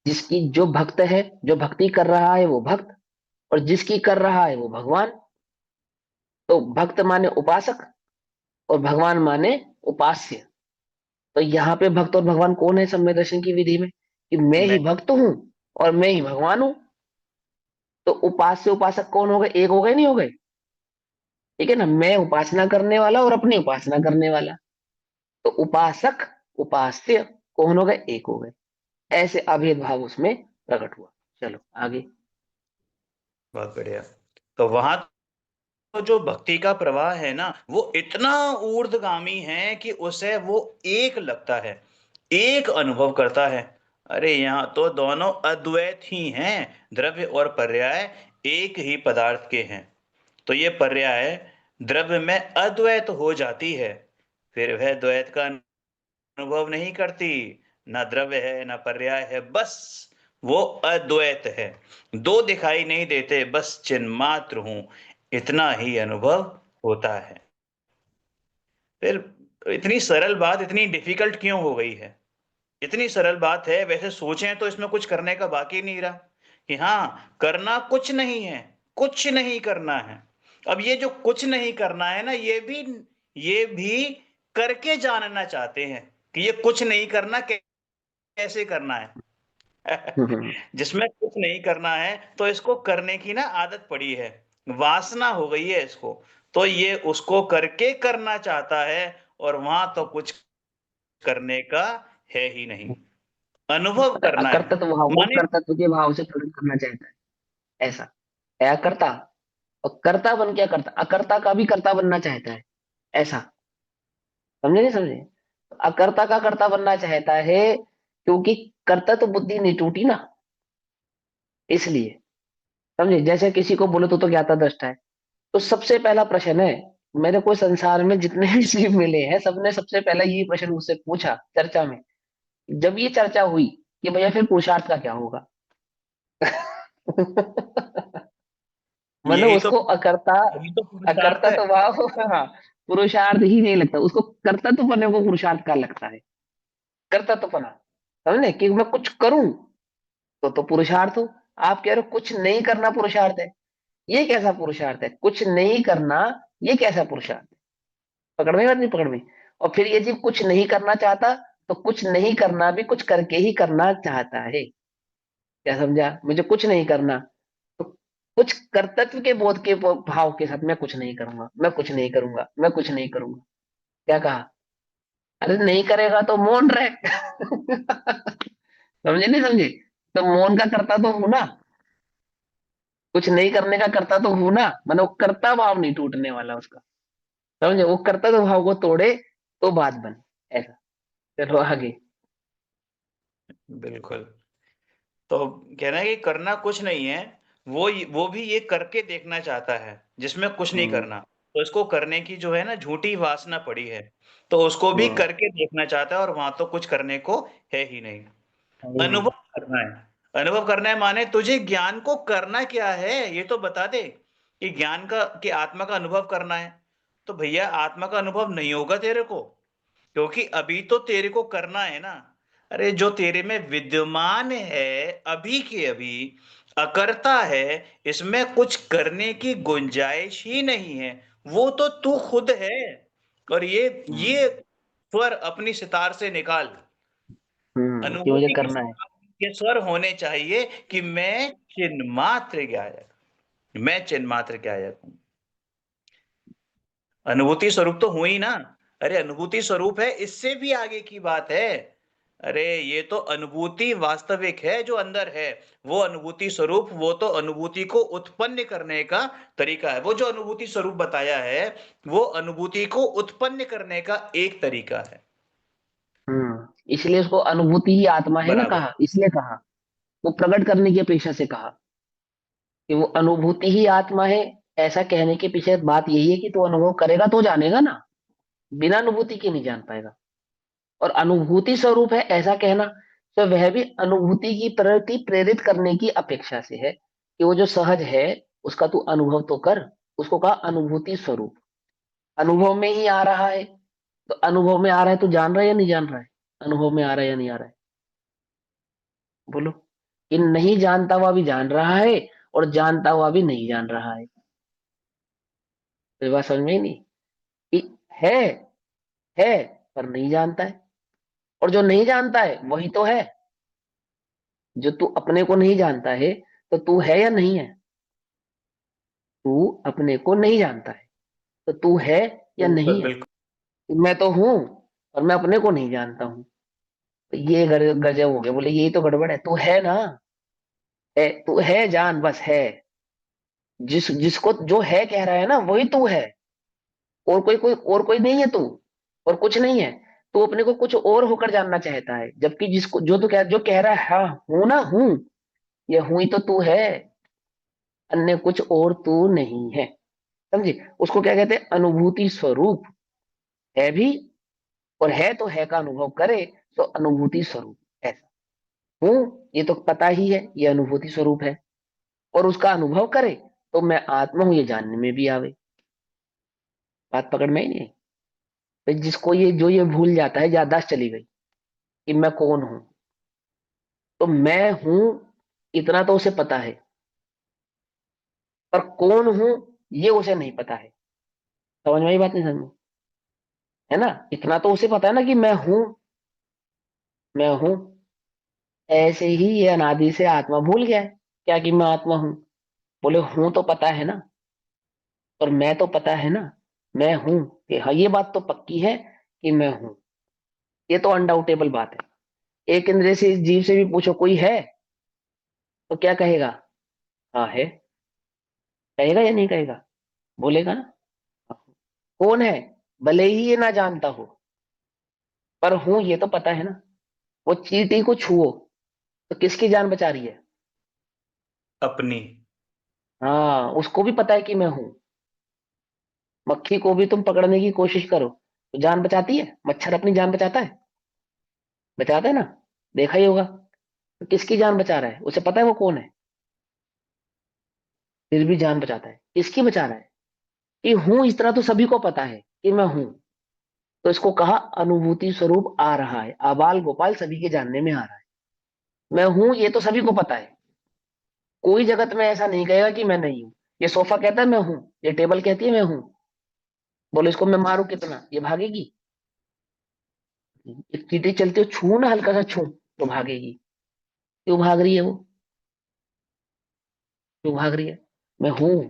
Speaker 2: जिसकी जो भक्त है, जो भक्ति कर रहा है वो भक्त, और जिसकी कर रहा है वो भगवान। तो भक्त माने उपासक और भगवान माने उपास्य। तो यहाँ पे भक्त और भगवान कौन है सम्यक दर्शन की विधि में, कि मैं ही
Speaker 1: मैं
Speaker 2: भक्त हूं और मैं ही भगवान हूं। तो उपास्य उपासक कौन हो गए, एक हो गए नहीं हो गए? ठीक है ना, मैं उपासना करने वाला और अपनी उपासना करने वाला। तो उपासक उपास्य कौन हो गए, एक हो गए। ऐसे अभेद भाव उसमें प्रकट हुआ। चलो आगे।
Speaker 1: बहुत बढ़िया। तो वहां तो जो भक्ति का प्रवाह है ना, वो इतना ऊर्ध्वगामी है कि उसे वो एक लगता है, एक अनुभव करता है। अरे यहाँ तो दोनों अद्वैत ही हैं, द्रव्य और पर्याय एक ही पदार्थ के हैं। तो ये पर्याय द्रव्य में अद्वैत हो जाती है, फिर वह द्वैत का अनुभव नहीं करती। ना द्रव्य है ना पर्याय है, बस वो अद्वैत है। दो दिखाई नहीं देते, बस चिन्मात्र हूं, इतना ही अनुभव होता है। फिर इतनी सरल बात इतनी डिफिकल्ट क्यों हो गई है? इतनी सरल बात है, वैसे सोचें तो इसमें कुछ करने का बाकी नहीं रहा। कि हाँ, करना कुछ नहीं है, कुछ नहीं करना है। अब ये जो कुछ नहीं करना है ना, ये भी करके जानना चाहते हैं कि ये कुछ नहीं करना कैसे करना है।
Speaker 2: हम्म।
Speaker 1: जिसमें कुछ नहीं करना है तो इसको करने की ना आदत पड़ी है, वासना हो गई है इसको। तो ये उसको करके करना चाहता है, और वहां तो कुछ करने का है ही नहीं, अनुभव करना है।
Speaker 2: अकर्तृत्व भाव को
Speaker 1: माने
Speaker 2: कर्तृत्व के भाव से प्रकट करना चाहता है। ऐसा है अकर्ता, और कर्ता बन क्या करता, अकर्ता का भी कर्ता बनना चाहता है। ऐसा, समझे नहीं समझे? अकर्ता का कर्ता बनना चाहता है, क्योंकि कर्ता तो बुद्धि नहीं टूटी ना, इसलिए। समझे? जैसे किसी को बोले तो ज्ञाता दृष्टा है, तो सबसे पहला प्रश्न है, मेरे को संसार में जितने भी जीव मिले हैं सबने सबसे पहला ये प्रश्न मुझसे पूछा चर्चा में, जब ये चर्चा हुई कि भैया फिर पुरुषार्थ का क्या होगा। मतलब
Speaker 1: यही तो
Speaker 2: उसको अकर्ता,
Speaker 1: यही तो पुरुषार्थ
Speaker 2: अकर्ता
Speaker 1: है।
Speaker 2: तो भाव, हाँ, पुरुषार्थ ही नहीं लगता उसको, कर्ता तो बने को पुरुषार्थ का लगता है, कर्ता तो बना। समझे कि मैं कुछ करूं तो पुरुषार्थ हो। आप कह रहे हो कुछ नहीं करना पुरुषार्थ है, ये कैसा पुरुषार्थ है? कुछ नहीं करना, ये कैसा पुरुषार्थ है? पकड़ में बात नहीं पकड़ में? और फिर ये जीव कुछ नहीं करना चाहता, तो कुछ नहीं करना भी कुछ करके ही करना चाहता है। क्या समझा? मुझे कुछ नहीं करना, तो कुछ कर्तव्य के बोध के भाव के साथ मैं कुछ नहीं करूंगा, मैं कुछ नहीं करूंगा, मैं कुछ नहीं करूंगा। क्या कहा? अरे नहीं करेगा तो मौन रहे। समझे नहीं समझे? तो मौन का कर्ता तो हूं ना, कुछ नहीं करने का कर्ता तो हूं ना, मतलब वो कर्ता भाव नहीं टूटने वाला उसका। समझे? वो कर्ता तो भाव को तोड़े तो बात बने, ऐसा। चलो आगे।
Speaker 1: बिल्कुल। तो कहना है कि करना कुछ नहीं है, वो भी ये करके देखना चाहता है जिसमें कुछ नहीं
Speaker 2: हम्म।
Speaker 1: करना। तो इसको करने की जो है ना झूठी वासना पड़ी है, तो उसको भी
Speaker 2: हम्म।
Speaker 1: करके देखना चाहता है, और वहां तो कुछ करने को है ही नहीं।
Speaker 2: है ही
Speaker 1: अनुभव
Speaker 2: नहीं।
Speaker 1: करना है। अनुभव करना है माने तुझे ज्ञान को करना क्या है ये तो बता दे, कि ज्ञान का, कि आत्मा का अनुभव करना है। तो भैया आत्मा का अनुभव नहीं होगा तेरे को, क्योंकि अभी तो तेरे को करना है ना। अरे जो तेरे में विद्यमान है अभी के अभी, अकर्ता है, इसमें कुछ करने की गुंजाइश ही नहीं है, वो तो तू खुद है। और ये
Speaker 2: हम्म।
Speaker 1: स्वर अपनी सितार से निकाल।
Speaker 2: कि मुझे
Speaker 1: अनुभूति के
Speaker 2: करना है।
Speaker 1: ये स्वर होने चाहिए कि मैं चिन्मात्र ज्ञायक, मैं चिन्मात्र ज्ञायक हूं। अनुभूति स्वरूप तो हुई ना। अरे अनुभूति स्वरूप है, इससे भी आगे की बात है। अरे ये तो अनुभूति वास्तविक है जो अंदर है, वो अनुभूति स्वरूप, वो तो अनुभूति को उत्पन्न करने का तरीका है। वो जो अनुभूति स्वरूप बताया है, वो अनुभूति को उत्पन्न करने का एक तरीका है।
Speaker 2: इसलिए उसको अनुभूति ही आत्मा है ना
Speaker 1: बराबर।
Speaker 2: कहा, इसलिए कहा, वो प्रकट करने की अपेक्षा से कहा कि वो अनुभूति ही आत्मा है। ऐसा कहने के पीछे बात यही है कि तू अनुभव करेगा तो जानेगा ना, बिना अनुभूति के नहीं जान पाएगा। और अनुभूति स्वरूप है ऐसा कहना, तो वह भी अनुभूति की प्रति प्रेरित करने की अपेक्षा से है कि वो जो सहज है उसका तू अनुभव तो कर। उसको कहा अनुभूति स्वरूप। अनुभव में ही आ रहा है, तो अनुभव में आ रहा है तो जान रहा है या नहीं जान रहा है? अनुभव में आ रहा है या नहीं आ रहा है? बोलो। कि नहीं जानता हुआ भी जान रहा है, और जानता हुआ भी नहीं जान रहा है। तो ये बात समझ में ही नहीं कि है है पर नहीं जानता है, और जो नहीं जानता है वही तो है। जो तू अपने को नहीं जानता है, तो तू है या नहीं है? तू अपने को नहीं जानता है, तो तू है या
Speaker 1: बिल्कुल
Speaker 2: नहीं है?
Speaker 1: बिल्कुल।
Speaker 2: मैं तो हूं, और मैं अपने को नहीं जानता हूं। तो ये गजब हो गया। बोले यही तो गड़बड़ है, तू है ना, है, तू है, जान बस है। जिसको जो है कह रहा है ना वही तू है, और कोई नहीं है तू, और कुछ नहीं है। तू अपने को कुछ और होकर जानना चाहता है, जबकि जिसको जो कह रहा है हाँ हूं ना हूं, ये हूं ही तो तू है, अन्य कुछ और तू नहीं है। समझे? उसको क्या कहते हैं? अनुभूति स्वरूप है भी, और है तो है का अनुभव करे, तो अनुभूति स्वरूप। ऐसा हूं, ये तो पता ही है, ये अनुभूति स्वरूप है, और उसका अनुभव करे तो मैं आत्मा हूं, ये जानने में भी आवे। बात पकड़ में ही नहीं? तो जिसको ये जो ये भूल जाता है, याददाश्त चली गई कि मैं कौन हूं, तो मैं हूं इतना तो उसे पता है, पर कौन हूं ये उसे नहीं पता है। समझ में आई बात नहीं समझ में? है ना? इतना तो उसे पता है ना कि मैं हूं, मैं हूं। ऐसे ही ये अनादि से आत्मा भूल गया है क्या कि मैं आत्मा हूं। बोले हूं तो पता है ना, और मैं तो पता है ना, मैं हूं, कि हाँ ये बात तो पक्की है कि मैं हूं। ये तो अनडाउटेबल बात है। एक इंद्रिय से इस जीव से भी पूछो कोई है, तो क्या कहेगा? हाँ है। कहेगा या नहीं कहेगा? बोलेगा ना। हाँ। कौन है? भले ही ये ना जानता हो, पर हूं ये तो पता है ना। वो चींटी को छुओ तो किसकी जान बचा रही है?
Speaker 1: अपनी।
Speaker 2: हाँ, उसको भी पता है कि मैं हूं। मक्खी को भी तुम पकड़ने की कोशिश करो तो जान बचाती है? मच्छर अपनी जान बचाता है? बचाता है ना? देखा ही होगा। तो किसकी जान बचा रहा है? उसे पता है वो कौन है, फिर भी जान बचाता है। किसकी बचा रहा है? कि हूं, इस तरह तो सभी को पता है कि मैं हूं। तो इसको कहा अनुभूति स्वरूप आ रहा है, आबाल गोपाल सभी के जानने में आ रहा है। मैं हूं ये तो सभी को पता है। कोई जगत में ऐसा नहीं कहेगा कि मैं नहीं हूं। ये सोफा कहता है मैं हूं, ये टेबल कहती है मैं हूं। बोलो इसको मैं मारू कितना, ये भागेगी? एक चींटी चलती हो, छू ना, हल्का सा छू तो भागेगी। क्यों भाग रही है वो? क्यों भाग रही है? मैं हूं।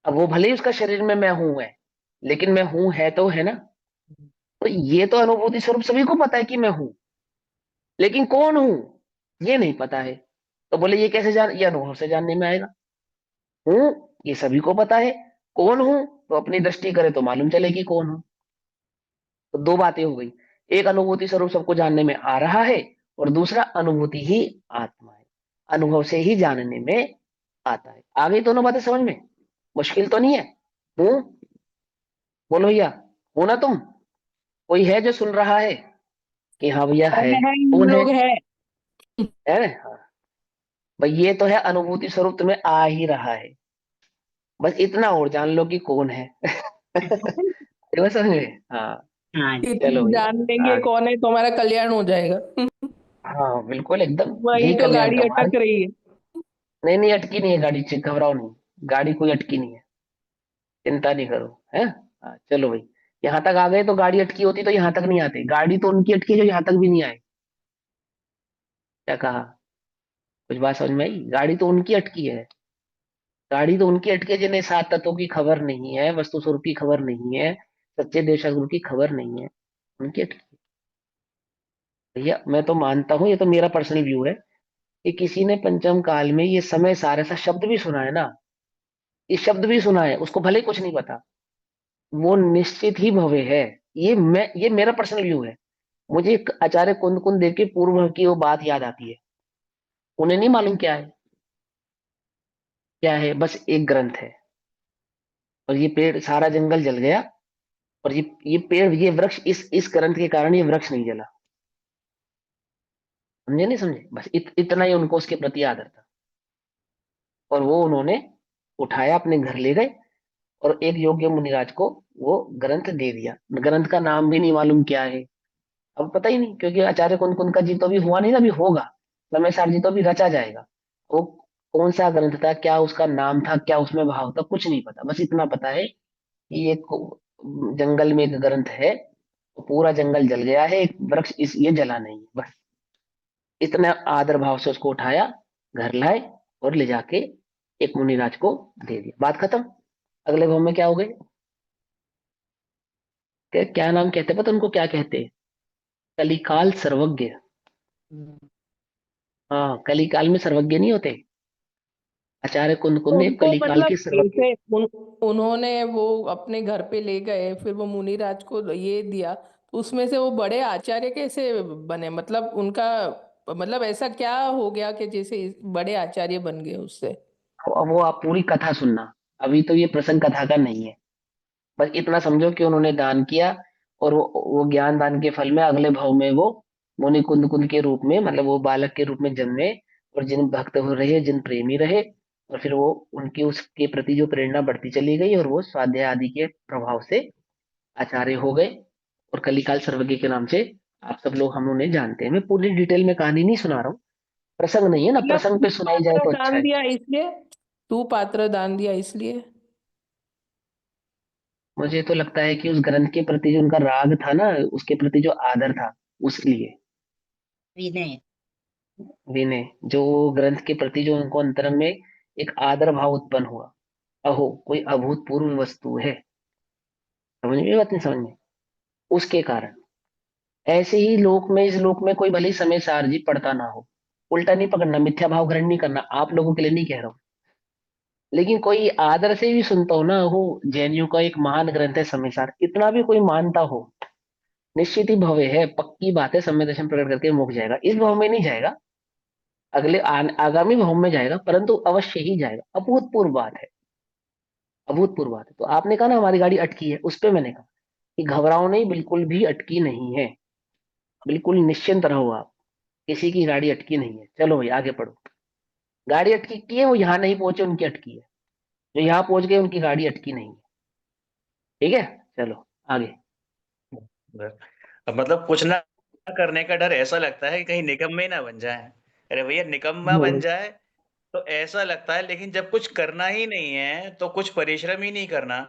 Speaker 2: अब वो भले ही उसका शरीर में मैं हूं है, लेकिन मैं हूं है तो है ना। तो ये तो अनुभूति स्वरूप सभी को पता है कि मैं हूं, लेकिन कौन हूं ये नहीं पता है। तो बोले ये कैसे जान, ये अनुभव से जानने में आएगा। हूं ये सभी को पता है, कौन हूं तो अपनी दृष्टि करे तो मालूम चलेगी कौन हूं। तो दो बातें हो गई। एक अनुभूति स्वरूप सबको जानने में आ रहा है, और दूसरा अनुभूति ही आत्मा है, अनुभव से ही जानने में आता है। आ गई दोनों बातें समझ में? मुश्किल तो नहीं है? हूं, बोलो भैया, हो ना तुम? कोई है जो सुन रहा है कि हाँ भैया है?
Speaker 3: है, हम
Speaker 2: कौन है?
Speaker 3: लोग है।
Speaker 2: है ना? हाँ। भाई ये तो है अनुभूति स्वरूप तुम्हें आ ही रहा है। बस इतना और जान लो कि कौन है। ये बस समझ में? हाँ। चलो
Speaker 3: इतना
Speaker 2: भैया।
Speaker 3: जान लेंगे
Speaker 2: आगे।
Speaker 3: कौन है तो हमारा कल्याण हो जाएगा।
Speaker 2: हाँ बिल्कुल, एकदम
Speaker 3: वही
Speaker 2: यही
Speaker 3: तो
Speaker 2: कल्याण
Speaker 3: गाड़ी
Speaker 2: का
Speaker 3: अटक
Speaker 2: मार्ग।
Speaker 3: रही है।
Speaker 2: नहीं नहीं, अटकी नहीं है गाड़ी, घबराओ नहीं। गाड़ी कोई अटकी नहीं है, चिंता नहीं करो। है? हाँ चलो भाई। यहाँ तक आ गए तो गाड़ी अटकी होती तो यहाँ तक नहीं आते। गाड़ी तो उनकी अटकी है जो यहाँ तक भी नहीं आए। क्या कहा? कुछ बात समझ में आई? गाड़ी तो उनकी अटकी है। गाड़ी तो उनकी अटकी है जिन्हें सात तत्वों की खबर नहीं है, वस्तु स्वरूप की खबर नहीं है, सच्चे देशागुरु की खबर नहीं है। उनकी अटकी। भैया मैं तो मानता हूँ, ये तो मेरा पर्सनल व्यू है, कि किसी ने पंचम काल में ये समय सार ऐसा शब्द भी सुना है ना, ये शब्द भी सुना है, उसको भले ही कुछ नहीं पता, वो निश्चित ही भवे है। ये मेरा पर्सनल व्यू है। मुझे एक आचार्य कुंद कुंद देव के पूर्व की वो बात याद आती है। उन्हें नहीं मालूम क्या है। क्या है? बस एक ग्रंथ है, और ये पेड़, सारा जंगल जल गया, और ये पेड़, ये वृक्ष, इस ग्रंथ के कारण ये वृक्ष नहीं जला। समझे नहीं समझे? बस इतना ही उनको उसके प्रति आदर था। और वो उन्होंने उठाया, अपने घर ले गए, और एक योग्य मुनिराज को वो ग्रंथ दे दिया। ग्रंथ का नाम भी नहीं मालूम क्या है। अब पता ही नहीं, क्योंकि आचार्य कुंद कुंद का जी तो अभी हुआ नहीं ना, अभी होगा। समय सार जी तो अभी रचा जाएगा। वो कौन सा ग्रंथ था, क्या उसका नाम था, क्या उसमें भाव था, कुछ नहीं पता। बस इतना पता है कि ये जंगल में एक ग्रंथ है, तो पूरा जंगल जल गया है, एक वृक्ष इस ये जला नहीं है। बस इतना आदर भाव से उसको उठाया, घर लाए, और ले जाके एक मुनिराज को दे दिया। बात खत्म। अगले भाव में क्या हो गए? क्या नाम कहते हैं, पता उनको क्या कहते हैं? कलिकाल सर्वज्ञ। हाँ, कलिकाल में सर्वज्ञ नहीं होते। आचार्य कुंद कुंद ने
Speaker 3: उनको
Speaker 2: कलिकाल
Speaker 3: मतलब
Speaker 2: के सर्वज्ञ।
Speaker 3: कैसे उन्होंने वो अपने घर पे ले गए, फिर वो मुनिराज को ये दिया, तो उसमें से वो बड़े आचार्य कैसे बने? मतलब उनका मतलब ऐसा क्या हो गया कि जैसे बड़े आचार्य बन गए उससे?
Speaker 2: अब वो आप पूरी कथा सुनना, अभी तो ये प्रसंग कथा का नहीं है। बस इतना समझो कि उन्होंने दान किया, और वो ज्ञान दान के फल में अगले भाव में वो मुनि कुंद कुंद के रूप में, मतलब वो बालक के रूप में जन्मे, और जिन भक्त हो रहे, जिन प्रेमी रहे, और फिर वो उनकी उसके प्रति जो प्रेरणा बढ़ती चली गई, और वो स्वाध्याय आदि के प्रभाव से आचार्य हो गए। और कलिकाल सर्वज्ञ के नाम से आप सब लोग, हम उन्हें जानते हैं। मैं पूरी डिटेल में कहानी नहीं सुना रहा हूँ, प्रसंग नहीं है ना,
Speaker 3: मतलब
Speaker 2: प्रसंग पे
Speaker 3: तू
Speaker 2: सुनाई जाए
Speaker 3: पात्र
Speaker 2: तो अच्छा
Speaker 3: दान
Speaker 2: है।
Speaker 3: दिया इसलिए, तू पात्र दान दिया इसलिए।
Speaker 2: मुझे तो लगता है कि उस ग्रंथ के प्रति जो उनका राग था ना, उसके प्रति जो आदर था, उसलिए।
Speaker 4: विनय।
Speaker 2: विनय, जो ग्रंथ के प्रति जो उनको अंतरंग में एक आदर भाव उत्पन्न हुआ। अहो कोई अभूतपूर्व वस्तु है। समझ में बात नहीं? समझ में? उसके कारण। ऐसे ही लोक में, इस लोक में कोई भले ही समय सार जी पढ़ता ना हो, उल्टा नहीं पकड़ना, मिथ्या भाव ग्रहण नहीं करना, आप लोगों के लिए नहीं कह रहा हूं। लेकिन कोई आदर से भी सुनता हो ना, वो जैनियों का एक महान ग्रंथ है समय सार, इतना भी कोई मानता हो, निश्चित ही भव्य है, पक्की बात है, सम्य दर्शन प्रकट करके मोक्ष जाएगा। इस भव में नहीं जाएगा, अगले आगामी भव में जाएगा, परंतु अवश्य ही जाएगा। अभूतपूर्व बात है, अभूतपूर्व बात है। तो आपने कहा ना हमारी गाड़ी अटकी है, उस पे मैंने कहा कि घबराओ नहीं, बिल्कुल भी अटकी नहीं है, बिल्कुल निश्चिंत रहो आप, किसी की गाड़ी अटकी नहीं है। चलो भाई आगे पढ़ो। गाड़ी अटकी की है, वो यहाँ नहीं पहुंचे उनकी अटकी है, जो यहाँ पहुंच गए उनकी गाड़ी अटकी नहीं है। ठीक है, चलो आगे।
Speaker 1: अब मतलब कुछ ना करने का डर ऐसा लगता है कि कहीं निकम्मे ना बन जाए। अरे भैया निकम्मा बन
Speaker 2: बोलो।
Speaker 1: जाए तो ऐसा लगता है, लेकिन जब कुछ करना ही नहीं है तो कुछ परिश्रम ही नहीं करना, है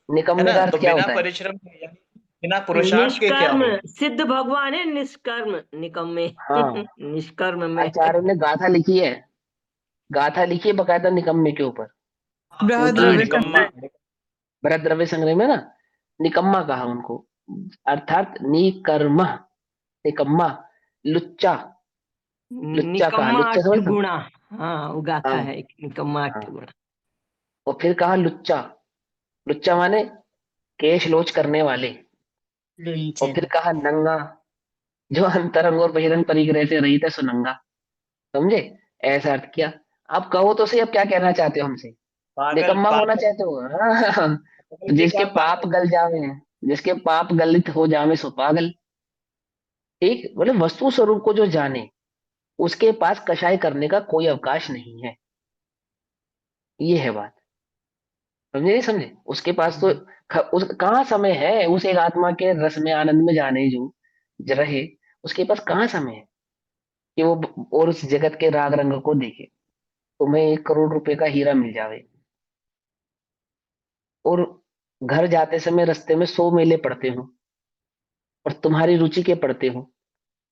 Speaker 2: निकम्मे
Speaker 1: ना?
Speaker 2: का
Speaker 1: तो
Speaker 2: अर्थ क्या
Speaker 1: बिना
Speaker 2: होता है?
Speaker 1: परिश्रम के यानी बिना पुरुषार्थ के क्या
Speaker 5: निष्कर्म।
Speaker 1: हो?
Speaker 5: सिद्ध भगवान है निष्कर्म, निकम्मे।
Speaker 2: हाँ,
Speaker 5: निष्कर्म में।
Speaker 2: आचार्य ने गाथा लिखी है, गाथा लिखी है बकायदा निकम्मे के ऊपर।
Speaker 6: बृहद
Speaker 2: क्योंकि
Speaker 6: रवि
Speaker 1: निकम्मा।
Speaker 6: संग्रह।
Speaker 2: भरत द्रव्य संग्रह में ना निकम्मा कहा उनको, अर्थात निकर्म, निकम्मा, लुच्चा, लुच्चा कहा,
Speaker 5: निकम्मा
Speaker 2: लुच्चा
Speaker 5: अठ
Speaker 2: समझ ना।
Speaker 5: गुणा। हाँ, वो गाथा
Speaker 2: हाँ
Speaker 5: है एक, निकम्मा अठ
Speaker 2: हाँ।
Speaker 5: गुणा।
Speaker 2: और फिर कहा लुच्चा, लुच्चा माने केश लोच करने वाले। और फिर
Speaker 4: लुंचन।
Speaker 2: कहा नंगा, जो अंतरंग और बहिरंग परिग्रह से रहित है सुनंगा। समझे? ऐसा अर्थ किया। आप कहो तो सही, अब क्या कहना चाहते हो हमसे?
Speaker 1: पागल
Speaker 2: निकम्मा होना
Speaker 1: पागल
Speaker 2: चाहते हो? हाँ।
Speaker 1: पागल की
Speaker 2: जिसके
Speaker 1: क्या
Speaker 2: पाप
Speaker 1: पागल?
Speaker 2: गल जावे, जिसके पाप गलित हो जावे सो पागल। ठीक, बोले वस्तु स्वरूप को जो जाने, उसके पास कषाय करने का कोई अवकाश नहीं है। ये है बात। समझे नहीं समझे? उसके पास तो कहाँ समय है उस एक आत्मा के रस में आनंद में जाने जो रहे, उसके पास कहाँ समय है कि वो और उस जगत के राग रंग को देखे। तुम्हें 1 करोड़ रुपए का हीरा मिल जावे और घर जाते समय रास्ते में 100 मेले पड़ते हो और तुम्हारी रुचि के पड़ते हो,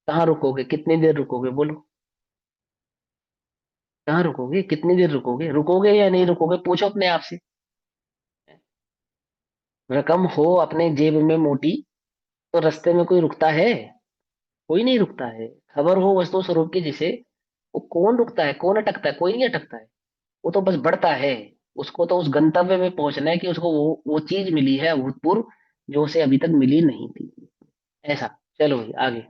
Speaker 2: कहाँ रुकोगे? कितनी देर रुकोगे बोलो? कहाँ रुकोगे? कितनी देर रुकोगे? रुकोगे या नहीं रुकोगे? पूछो अपने आप से। रकम हो अपने जेब में मोटी तो रास्ते में कोई रुकता है? कोई नहीं रुकता है। खबर हो वस्तु स्वरूप की जिसे, वो कौन रुकता है? कौन अटकता है? कोई नहीं अटकता है। वो तो बस बढ़ता है। उसको तो उस गंतव्य में पहुंचना है कि उसको वो चीज मिली है अभूतपूर्व, जो उसे अभी तक मिली नहीं थी। ऐसा। चलो भाई आगे।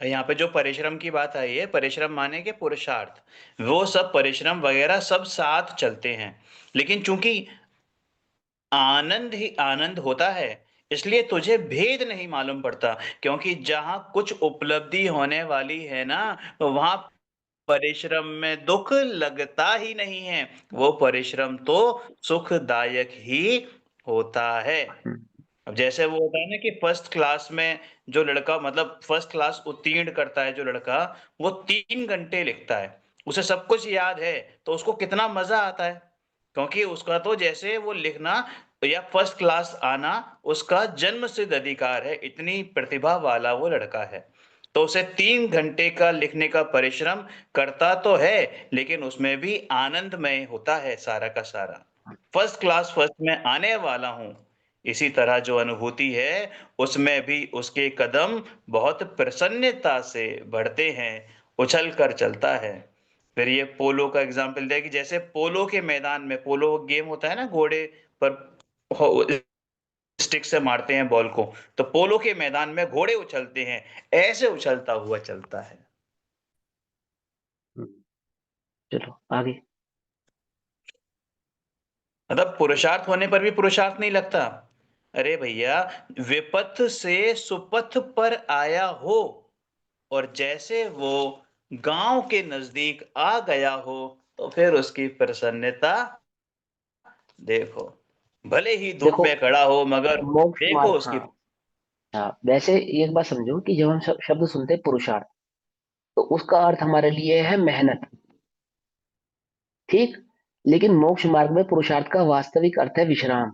Speaker 1: यहाँ पे जो परिश्रम की बात आई है, परिश्रम माने के पुरुषार्थ, वो सब परिश्रम वगैरह सब साथ चलते हैं। लेकिन चूंकि आनंद ही आनंद होता है, इसलिए तुझे भेद नहीं मालूम पड़ता। क्योंकि जहां कुछ उपलब्धि होने वाली है ना, वहां परिश्रम में दुख लगता ही नहीं है। वो परिश्रम तो सुखदायक ही होता है।
Speaker 2: हम्म,
Speaker 1: अब जैसे वो होता है ना कि फर्स्ट क्लास में जो लड़का, मतलब फर्स्ट क्लास उत्तीर्ण करता है जो लड़का, वो 3 घंटे लिखता है, उसे सब कुछ याद है, तो उसको कितना मजा आता है। क्योंकि उसका तो जैसे वो लिखना या फर्स्ट क्लास आना उसका जन्म सिद्ध अधिकार है, इतनी प्रतिभा वाला वो लड़का है। तो उसे 3 घंटे का लिखने का परिश्रम करता तो है, लेकिन उसमें भी आनंदमय होता है सारा का सारा। फर्स्ट क्लास फर्स्ट में आने वाला हूं, इसी तरह जो अनुभूति है उसमें भी उसके कदम बहुत प्रसन्नता से बढ़ते हैं, उछल कर चलता है। फिर ये पोलो का एग्जाम्पल दिया कि जैसे पोलो के मैदान में, पोलो गेम होता है ना, घोड़े पर स्टिक से मारते हैं बॉल को, तो पोलो के मैदान में घोड़े उछलते हैं, ऐसे उछलता हुआ चलता है।
Speaker 2: हम्म, चलो आगे।
Speaker 1: मतलब पुरुषार्थ होने पर भी पुरुषार्थ नहीं लगता। अरे भैया, विपथ से सुपथ पर आया हो और जैसे वो गांव के नजदीक आ गया हो, तो फिर उसकी प्रसन्नता देखो। भले ही धूप
Speaker 2: देखो
Speaker 1: में खड़ा हो, मगर
Speaker 2: मोक्ष
Speaker 1: देखो
Speaker 2: मार्ग,
Speaker 1: उसकी।
Speaker 2: हाँ हाँ, वैसे एक बात समझो कि जब हम शब्द सुनते हैं पुरुषार्थ, तो उसका अर्थ हमारे लिए है मेहनत। ठीक। लेकिन मोक्ष मार्ग में पुरुषार्थ का वास्तविक अर्थ है विश्राम।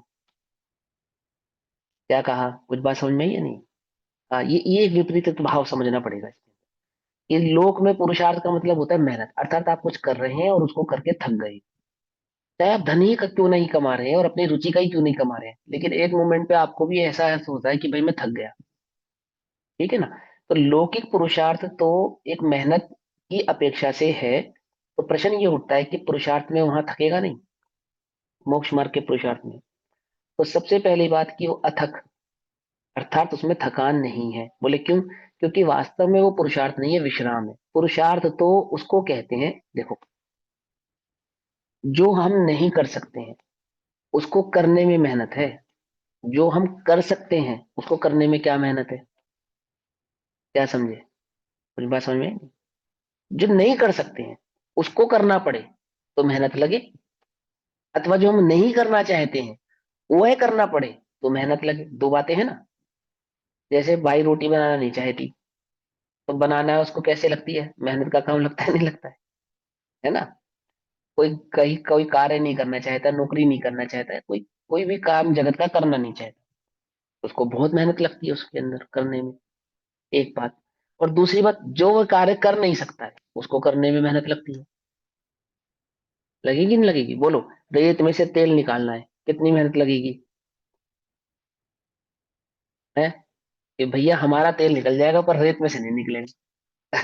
Speaker 2: क्या कहा? कुछ बात समझ में आई या नहीं? हाँ, ये विपरीत भाव समझना पड़ेगा। ये लोक में पुरुषार्थ का मतलब होता है मेहनत, अर्थात आप कुछ कर रहे हैं और उसको करके थक गए। चाहे आप धन ही का क्यों नहीं कमा रहे हैं और अपनी रुचि का ही क्यों नहीं कमा रहे हैं, लेकिन एक मोमेंट पे आपको भी ऐसा एहसास होता है कि भाई मैं थक गया। ठीक है ना? तो लौकिक पुरुषार्थ तो एक मेहनत की अपेक्षा से है। तो प्रश्न ये उठता है कि पुरुषार्थ में वहां थकेगा नहीं, मोक्ष मार्ग के पुरुषार्थ में? तो सबसे पहली बात कि वो अथक, अर्थात उसमें थकान नहीं है। बोले क्यों? क्योंकि वास्तव में वो पुरुषार्थ नहीं है, विश्राम है। पुरुषार्थ तो उसको कहते हैं, देखो, जो हम नहीं कर सकते हैं उसको करने में मेहनत है, जो हम कर सकते हैं उसको करने में क्या मेहनत है? क्या समझे? कुछ बात समझ में आई? जो नहीं कर सकते हैं उसको करना पड़े तो मेहनत लगे, अथवा जो हम नहीं करना चाहते हैं वह करना पड़े तो मेहनत लगे। दो बातें हैं ना। जैसे भाई रोटी बनाना नहीं चाहती, तो बनाना है उसको कैसे लगती है? मेहनत का काम लगता है, नहीं लगता है ना? कोई कहीं कोई कार्य नहीं करना चाहता, नौकरी नहीं करना चाहता है, कोई कोई भी काम जगत का करना नहीं चाहता, उसको बहुत मेहनत लगती है उसके अंदर करने में। एक बात। और दूसरी बात, जो वह कार्य कर नहीं सकता है उसको करने में मेहनत लगती है। लगेगी नहीं लगेगी? बोलो। रेत में से तेल निकालना है, कितनी मेहनत लगेगी? है कि भैया हमारा तेल निकल जाएगा पर रेत में से नहीं निकलेगा।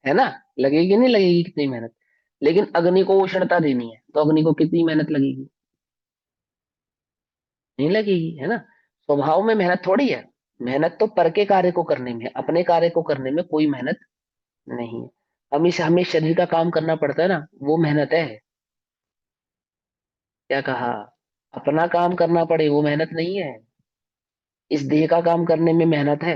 Speaker 2: है ना? लगेगी नहीं लगेगी? कितनी मेहनत। लेकिन अग्नि को उष्णता देनी है तो अग्नि को कितनी मेहनत लगेगी? नहीं लगेगी, है ना? स्वभाव में मेहनत थोड़ी है। मेहनत तो पर के कार्य को करने में है, अपने कार्य को करने में कोई मेहनत नहीं है। हमें शरीर का काम करना पड़ता है ना, वो मेहनत है। क्या कहा? अपना काम करना पड़े वो मेहनत नहीं है। इस देह का काम करने में मेहनत है।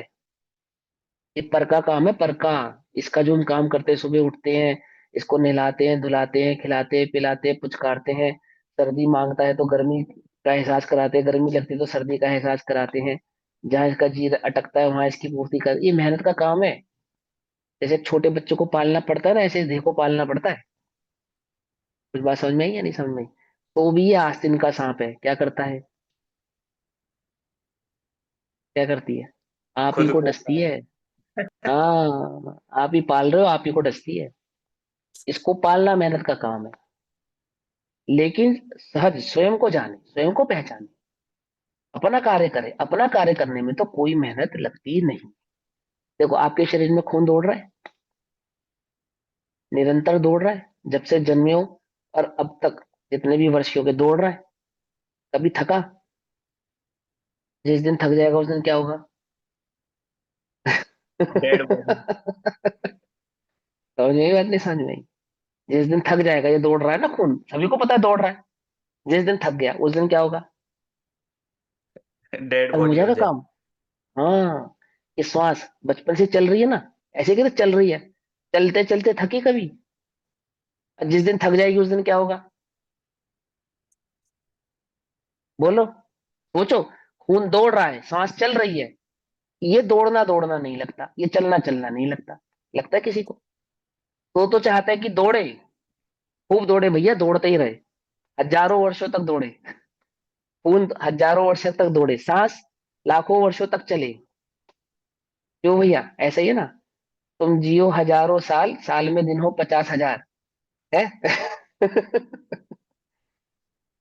Speaker 2: ये पर का काम है, पर का। इसका जो हम काम करते हैं, सुबह उठते हैं, इसको नहलाते हैं, धुलाते हैं, खिलाते हैं, पिलाते हैं, पुचकारते हैं। सर्दी मांगता है तो गर्मी का एहसास कराते हैं, गर्मी लगती है तो सर्दी का एहसास कराते हैं। जहाँ इसका जी अटकता है वहां इसकी पूर्ति कर, ये मेहनत का काम है। जैसे छोटे बच्चों को पालना पड़ता है ना, ऐसे इस देह को पालना पड़ता है। कुछ बात समझ में आई या नहीं समझ में आई? तो भी ये आस्तीन का सांप है, क्या करता है? क्या करती है? आप ही
Speaker 1: खुद
Speaker 2: को
Speaker 1: को
Speaker 2: डसती है। हाँ, आप ही पाल रहे हो, आप ही को डसती है। इसको पालना मेहनत का काम है। लेकिन सहज स्वयं को जाने, स्वयं को पहचाने, अपना कार्य करे। अपना कार्य करने में तो कोई मेहनत लगती नहीं। देखो, आपके शरीर में खून दौड़ रहा है, निरंतर दौड़ रहा है, जब से जन्मे हो और अब तक जितने भी वर्ष हो गए दौड़ रहा है। कभी थका? जिस दिन थक जाएगा उस दिन क्या होगा?
Speaker 1: Dead body.
Speaker 2: समझ में आई बात नहीं समझ में आई? जिस दिन थक जाएगा, ये दौड़ रहा है ना खून, सभी को पता है दौड़ रहा है। जिस दिन थक गया उस दिन क्या होगा?
Speaker 1: डेड
Speaker 2: खत्म हो
Speaker 1: बॉडी हो
Speaker 2: जाएगा
Speaker 1: जाए।
Speaker 2: काम। हाँ। ये श्वास बचपन से चल रही है ना, ऐसे कैसे चल रही है? चलते चलते थकी कभी? और जिस दिन थक जाएगी उस दिन क्या होगा? बोलो, सोचो। खून दौड़ रहा है, सांस चल रही है, ये दौड़ना दौड़ना नहीं लगता, ये चलना चलना नहीं लगता। लगता है किसी को? तो चाहता है कि दौड़े, खूब दौड़े भैया, दौड़ते ही रहे, हजारों वर्षों तक दौड़े। खून हजारों वर्षों तक दौड़े, सांस लाखों वर्षों तक चले। क्यों भैया? ऐसा ही है ना। तुम जियो हजारों साल, साल में दिन हो 50,000, है।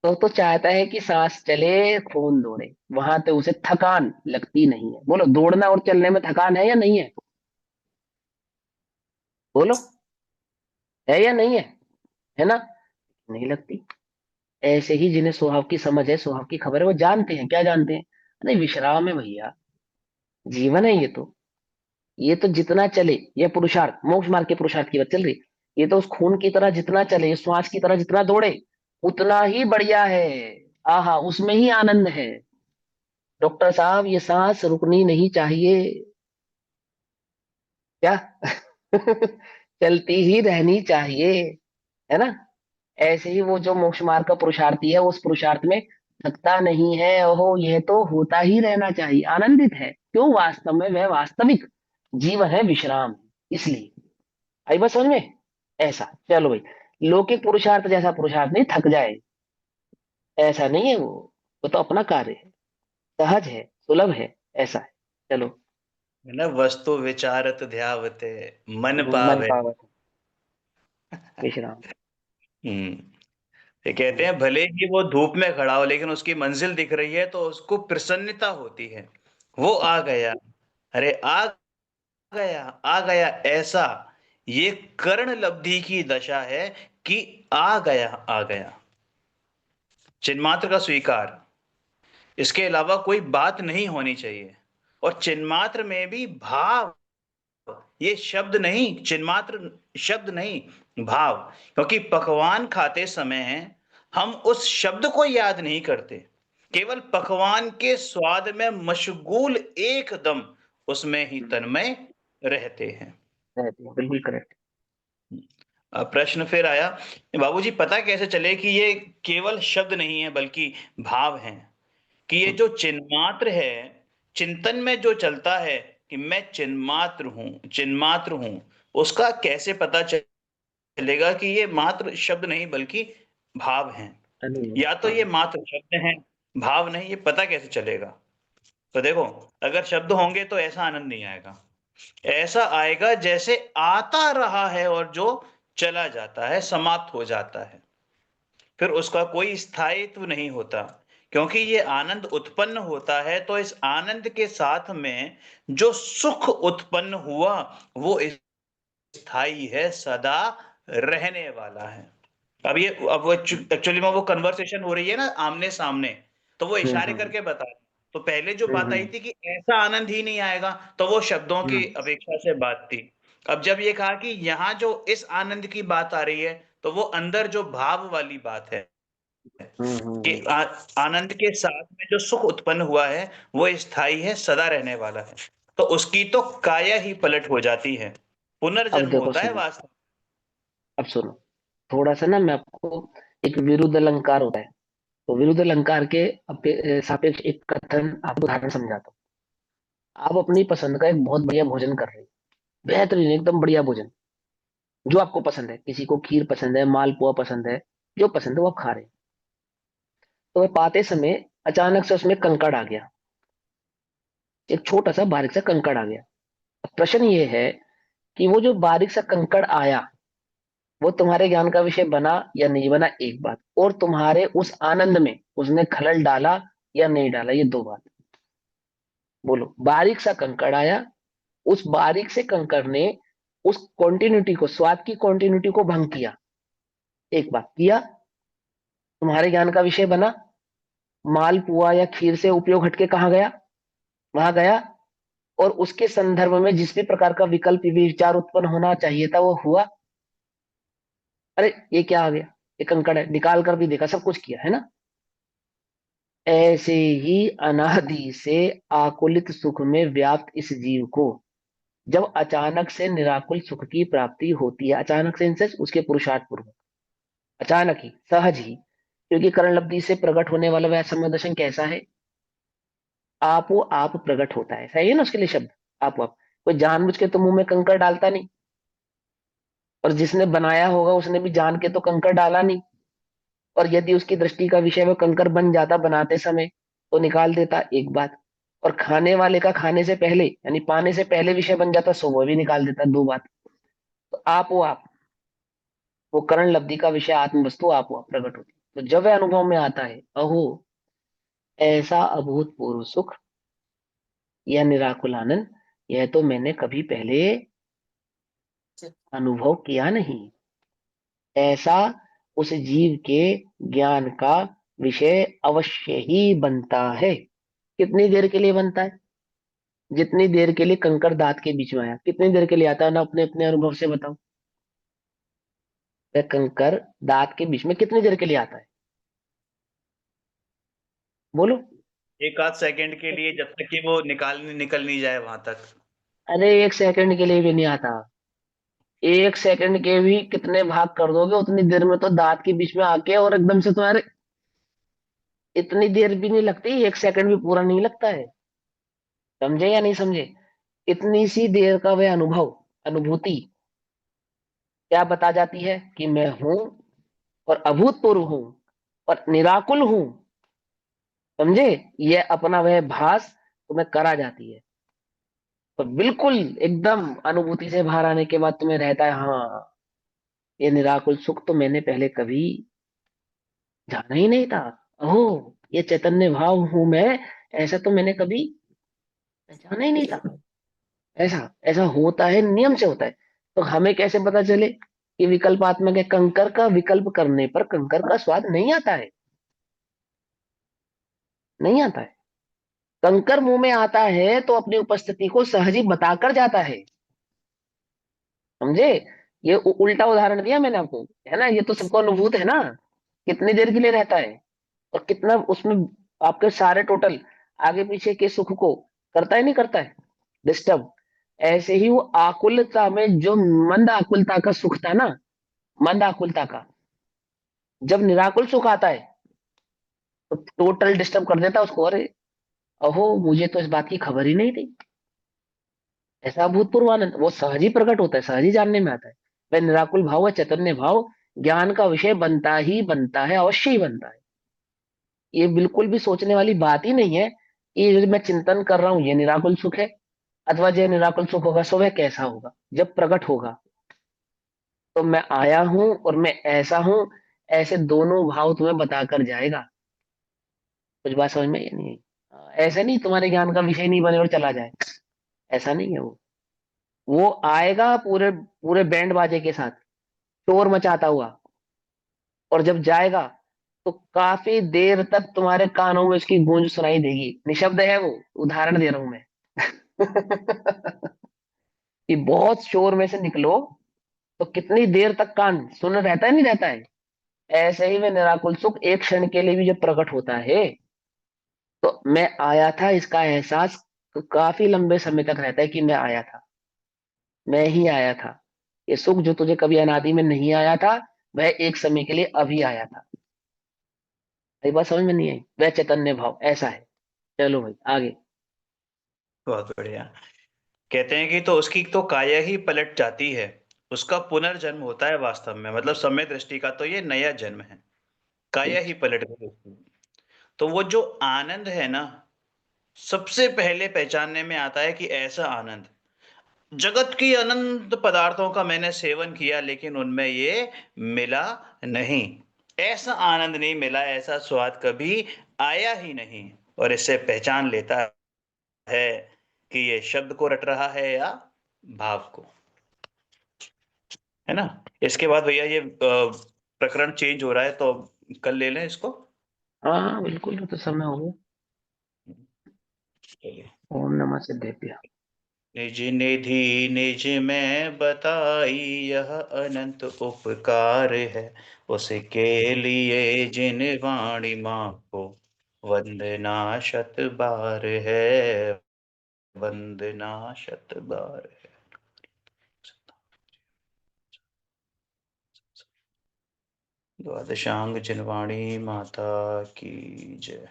Speaker 2: तो चाहता है कि सांस चले, खून दौड़े, वहां तो उसे थकान लगती नहीं है। बोलो, दौड़ना और चलने में थकान है या नहीं है? बोलो, है या नहीं है? है ना? नहीं लगती। ऐसे ही जिन्हें स्वभाव की समझ है, स्वभाव की खबर है, वो जानते हैं। क्या जानते हैं? नहीं, विश्राम है भैया, जीवन है ये तो। ये तो जितना चले, ये पुरुषार्थ, मोक्ष मार्ग के पुरुषार्थ की बात चल रही। ये तो उस खून की तरह जितना चले, इस श्वास की तरह जितना दौड़े, उतना ही बढ़िया है। आहा, उसमें ही आनंद है। डॉक्टर साहब, ये सांस रुकनी नहीं चाहिए। क्या? चलती ही रहनी चाहिए, है ना? ऐसे ही वो जो मोक्ष मार्ग का पुरुषार्थी है, उस पुरुषार्थ में थकता नहीं है। ओहो, यह तो होता ही रहना चाहिए, आनंदित है। क्यों? वास्तव में वह वास्तविक जीवन है, विश्राम है। इसलिए आई बात समझ में? ऐसा। चलो भाई, लौकिक पुरुषार्थ जैसा पुरुषार्थ नहीं, थक जाए ऐसा नहीं है। वो तो अपना कार्य है, सहज है, सुलभ है, ऐसा है। चलो।
Speaker 1: है ना, वस्तु विचारत ध्यावते मन
Speaker 2: मन
Speaker 1: पावे।
Speaker 2: पावत विश्राम।
Speaker 1: हम्म। ये कहते हैं भले ही वो धूप में खड़ा हो लेकिन उसकी मंजिल दिख रही है तो उसको प्रसन्नता होती है। वो आ गया, अरे आ गया ऐसा। ये कर्ण लब्धि की दशा है कि आ गया आ गया। चिन्मात्र का स्वीकार, इसके अलावा कोई बात नहीं होनी चाहिए। और चिन्मात्र में भी भाव, ये शब्द नहीं, चिन्मात्र शब्द नहीं, भाव। क्योंकि पकवान खाते समय हम उस शब्द को याद नहीं करते, केवल पकवान के स्वाद में मशगूल एकदम उसमें ही तन्मय रहते हैं।
Speaker 2: बिल्कुल करेक्ट।
Speaker 1: प्रश्न फिर आया, बाबूजी पता कैसे चले कि ये केवल शब्द नहीं है बल्कि भाव हैं? कि ये जो चिन्मात्र है, चिंतन में जो चलता है कि मैं चिन्मात्र हूं, उसका कैसे पता चलेगा कि ये मात्र शब्द नहीं बल्कि भाव हैं? या तो ये मात्र शब्द हैं, भाव नहीं, ये पता कैसे चलेगा? तो देखो, अगर शब्द होंगे तो ऐसा आनंद नहीं आएगा। ऐसा आएगा जैसे आता रहा है और जो चला जाता है, समाप्त हो जाता है, फिर उसका कोई स्थायित्व नहीं होता। क्योंकि ये आनंद उत्पन्न होता है तो इस आनंद के साथ में जो सुख उत्पन्न हुआ वो स्थायी है, सदा रहने वाला है। अब वो एक्चुअली में वो कन्वर्सेशन हो रही है ना आमने सामने, तो वो इशारे करके बता रहे हैं। तो पहले जो बात आई थी कि ऐसा आनंद ही नहीं आएगा, तो वो शब्दों की अपेक्षा से बात थी। अब जब ये कहा कि यहाँ जो इस आनंद की बात आ रही है, तो वो अंदर जो भाव वाली बात है कि आनंद के साथ में जो सुख उत्पन्न हुआ है वो स्थायी है, सदा रहने वाला है, तो उसकी तो काया ही पलट हो जाती है,
Speaker 2: अब
Speaker 1: पुनर्जन्म
Speaker 2: देखो
Speaker 1: होता है
Speaker 2: सुनो,
Speaker 1: वास्तव।
Speaker 2: अब सुनो, थोड़ा सा ना मैं आपको, एक विरुद्ध अलंकार होता है, तो विरुद्ध अलंकार के सापेक्ष एक कथन आपको उदाहरण समझाता हूँ। आप अपनी पसंद का एक बहुत बढ़िया भोजन कर रहे हैं, बेहतरीन एकदम बढ़िया भोजन, जो आपको पसंद है, किसी को खीर पसंद है, मालपुआ पसंद है, जो पसंद है वो आप खा रहे हैं। तो वह पाते समय अचानक से उसमें कंकड़ आ गया, एक छोटा सा बारीक सा कंकड़ आ गया। अब प्रश्न ये है कि वो जो बारीक सा कंकड़ आया, वो तुम्हारे ज्ञान का विषय बना या नहीं बना, एक बात, और तुम्हारे उस आनंद में उसने खलल डाला या नहीं डाला, ये दो बात। बोलो, बारीक सा कंकड़ आया, उस बारीक से कंकड़ ने उस कॉन्टिन्यूटी को, स्वाद की कॉन्टिन्यूटी को भंग किया, एक बात किया, तुम्हारे ज्ञान का विषय बना, मालपुआ या खीर से उपयोग हटके कहाँ गया, वहां गया, और उसके संदर्भ में जिस भी प्रकार का विकल्प विचार उत्पन्न होना चाहिए था वो हुआ। अरे ये क्या आ गया, ये कंकड़ है, निकाल कर भी देखा, सब कुछ किया है ना। ऐसे ही अनादि से आकुलित सुख में व्याप्त इस जीव को जब अचानक से निराकुल सुख की प्राप्ति होती है, अचानक से इनसे उसके पुरुषार्थ पूर्वक, अचानक ही, सहज ही, क्योंकि करण लब्धि से प्रकट होने वाला वह समय दर्शन कैसा है, आपो आप प्रकट होता है, सही है ना उसके लिए शब्द, आपो आप। कोई जानबूझ के तो मुंह में कंकड़ डालता नहीं, और जिसने बनाया होगा उसने भी जान के तो कंकड़ डाला नहीं, और यदि उसकी दृष्टि का विषय वो कंकर बन जाता बनाते समय तो निकाल देता, एक बात, और खाने वाले का खाने से पहले यानी पाने से पहले विषय बन जाता सो वो भी निकाल देता, दो बात। तो आप वो आप, वो करण लब्धि का विषय आत्म वस्तु आप वो आप प्रकट होती, तो जब वह अनुभव में आता है, अहो ऐसा अभूतपूर्व सुख या निराकुल आनंद, यह तो मैंने कभी पहले अनुभव किया नहीं, ऐसा उस जीव के ज्ञान का विषय अवश्य ही बनता है। कितनी देर के लिए बनता है? जितनी देर के लिए कंकड़ दांत के बीच में आया, कितनी देर के लिए आता है ना, अपने अपने अनुभव से बताओ। वह कंकड़ दांत के बीच में कितनी देर के लिए आता है, बोलो।
Speaker 1: एक आध सेकंड के लिए, जब तक कि वो निकल नहीं जाए वहां तक।
Speaker 2: अरे एक सेकंड के लिए भी नहीं आता, एक सेकंड के भी कितने भाग कर दोगे उतनी देर में तो दांत के बीच में आके और एकदम से तुम्हारे, इतनी देर भी नहीं लगती, एक सेकंड भी पूरा नहीं लगता है, समझे या नहीं समझे। इतनी सी देर का वह अनुभव, अनुभूति क्या बता जाती है कि मैं हूं और अभूतपूर्व हूं और निराकुल हूं, समझे। यह अपना वह भास तुम्हें करा जाती है, तो बिल्कुल एकदम अनुभूति से बाहर आने के बाद तुम्हें रहता है, हाँ ये निराकुल सुख तो मैंने पहले कभी जाना ही नहीं था, ओहो ये चैतन्य भाव हूं मैं, ऐसा तो मैंने कभी जाना ही नहीं था। ऐसा ऐसा होता है, नियम से होता है। तो हमें कैसे पता चले कि विकल्पात्मक है, कंकर का विकल्प करने पर कंकर का स्वाद नहीं आता है, नहीं आता है। कंकर मुंह में आता है तो अपनी उपस्थिति को सहज ही बताकर जाता है, समझे? ये उल्टा उदाहरण दिया मैंने आपको, है ना? ये तो सबको अनुभूत है ना, कितनी देर के लिए रहता है और कितना उसमें आपके सारे टोटल आगे पीछे के सुख को करता है, नहीं करता है डिस्टर्ब। ऐसे ही वो आकुलता में जो मंद आकुलता का सुख था ना, मंद आकुलता का, जब निराकुल सुख आता है तो टोटल डिस्टर्ब कर देता है उसको। अरे अहो, मुझे तो इस बात की खबर ही नहीं थी। ऐसा अभूतपूर्व आनंद वो सहज ही प्रकट होता है, सहज ही जानने में आता है। वह निराकुल भाव व चैतन्य भाव ज्ञान का विषय बनता ही बनता है, अवश्य ही बनता है। ये बिल्कुल भी सोचने वाली बात ही नहीं है कि ये जो मैं चिंतन कर रहा हूं ये निराकुल सुख है, अथवा जो निराकुल सुख होगा सो वह कैसा होगा। जब प्रकट होगा तो मैं आया हूं और मैं ऐसा हूं, ऐसे दोनों भाव तुम्हें बताकर जाएगा। कुछ बात समझ में ये नहीं आई? ऐसे नहीं तुम्हारे ज्ञान का विषय नहीं बने और चला जाए, ऐसा नहीं है वो आएगा पूरे पूरे बैंड बाजे के साथ, शोर मचाता हुआ, और जब जाएगा तो काफी देर तक तुम्हारे कानों में उसकी गूंज सुनाई देगी। निशब्द है वो, उदाहरण दे रहा हूं मैं। कि बहुत शोर में से निकलो तो कितनी देर तक कान सुन रहता है, नहीं रहता है? ऐसे ही में निराकुल सुख एक क्षण के लिए भी जब प्रकट होता है तो मैं आया था इसका एहसास काफी लंबे समय तक रहता है कि मैं आया था, मैं ही आया था। ये सुख जो तुझे कभी अनादि में नहीं आया था, वह एक समय के लिए अभी आया था। ये बात समझ में नहीं आई? वह चैतन्य भाव ऐसा है। चलो भाई आगे।
Speaker 1: बहुत बढ़िया। कहते हैं कि तो उसकी तो काया ही पलट जाती है, उसका पुनर्जन्म होता है वास्तव में, मतलब समय दृष्टि का तो ये नया जन्म है, काया ही पलट गई उसकी। तो वो जो आनंद है ना, सबसे पहले पहचानने में आता है कि ऐसा आनंद, जगत की अनंत पदार्थों का मैंने सेवन किया लेकिन उनमें ये मिला नहीं, ऐसा आनंद नहीं मिला, ऐसा स्वाद कभी आया ही नहीं। और इससे पहचान लेता है कि ये शब्द को रट रहा है या भाव को, है ना? इसके बाद भैया ये प्रकरण चेंज हो रहा है, तो कल ले लें इसको।
Speaker 2: हाँ हाँ बिल्कुल, वो तो समय हो गया।
Speaker 1: चलिए।
Speaker 2: ओम नमः सिद्धेभ्य।
Speaker 1: निज निधि निज में बताई यह अनंत उपकार है, उसके लिए जिन वाणी माँ को वंदना शत बार है, वंदना शत बार है। द्वादशांग जिनवाणी माता की जय।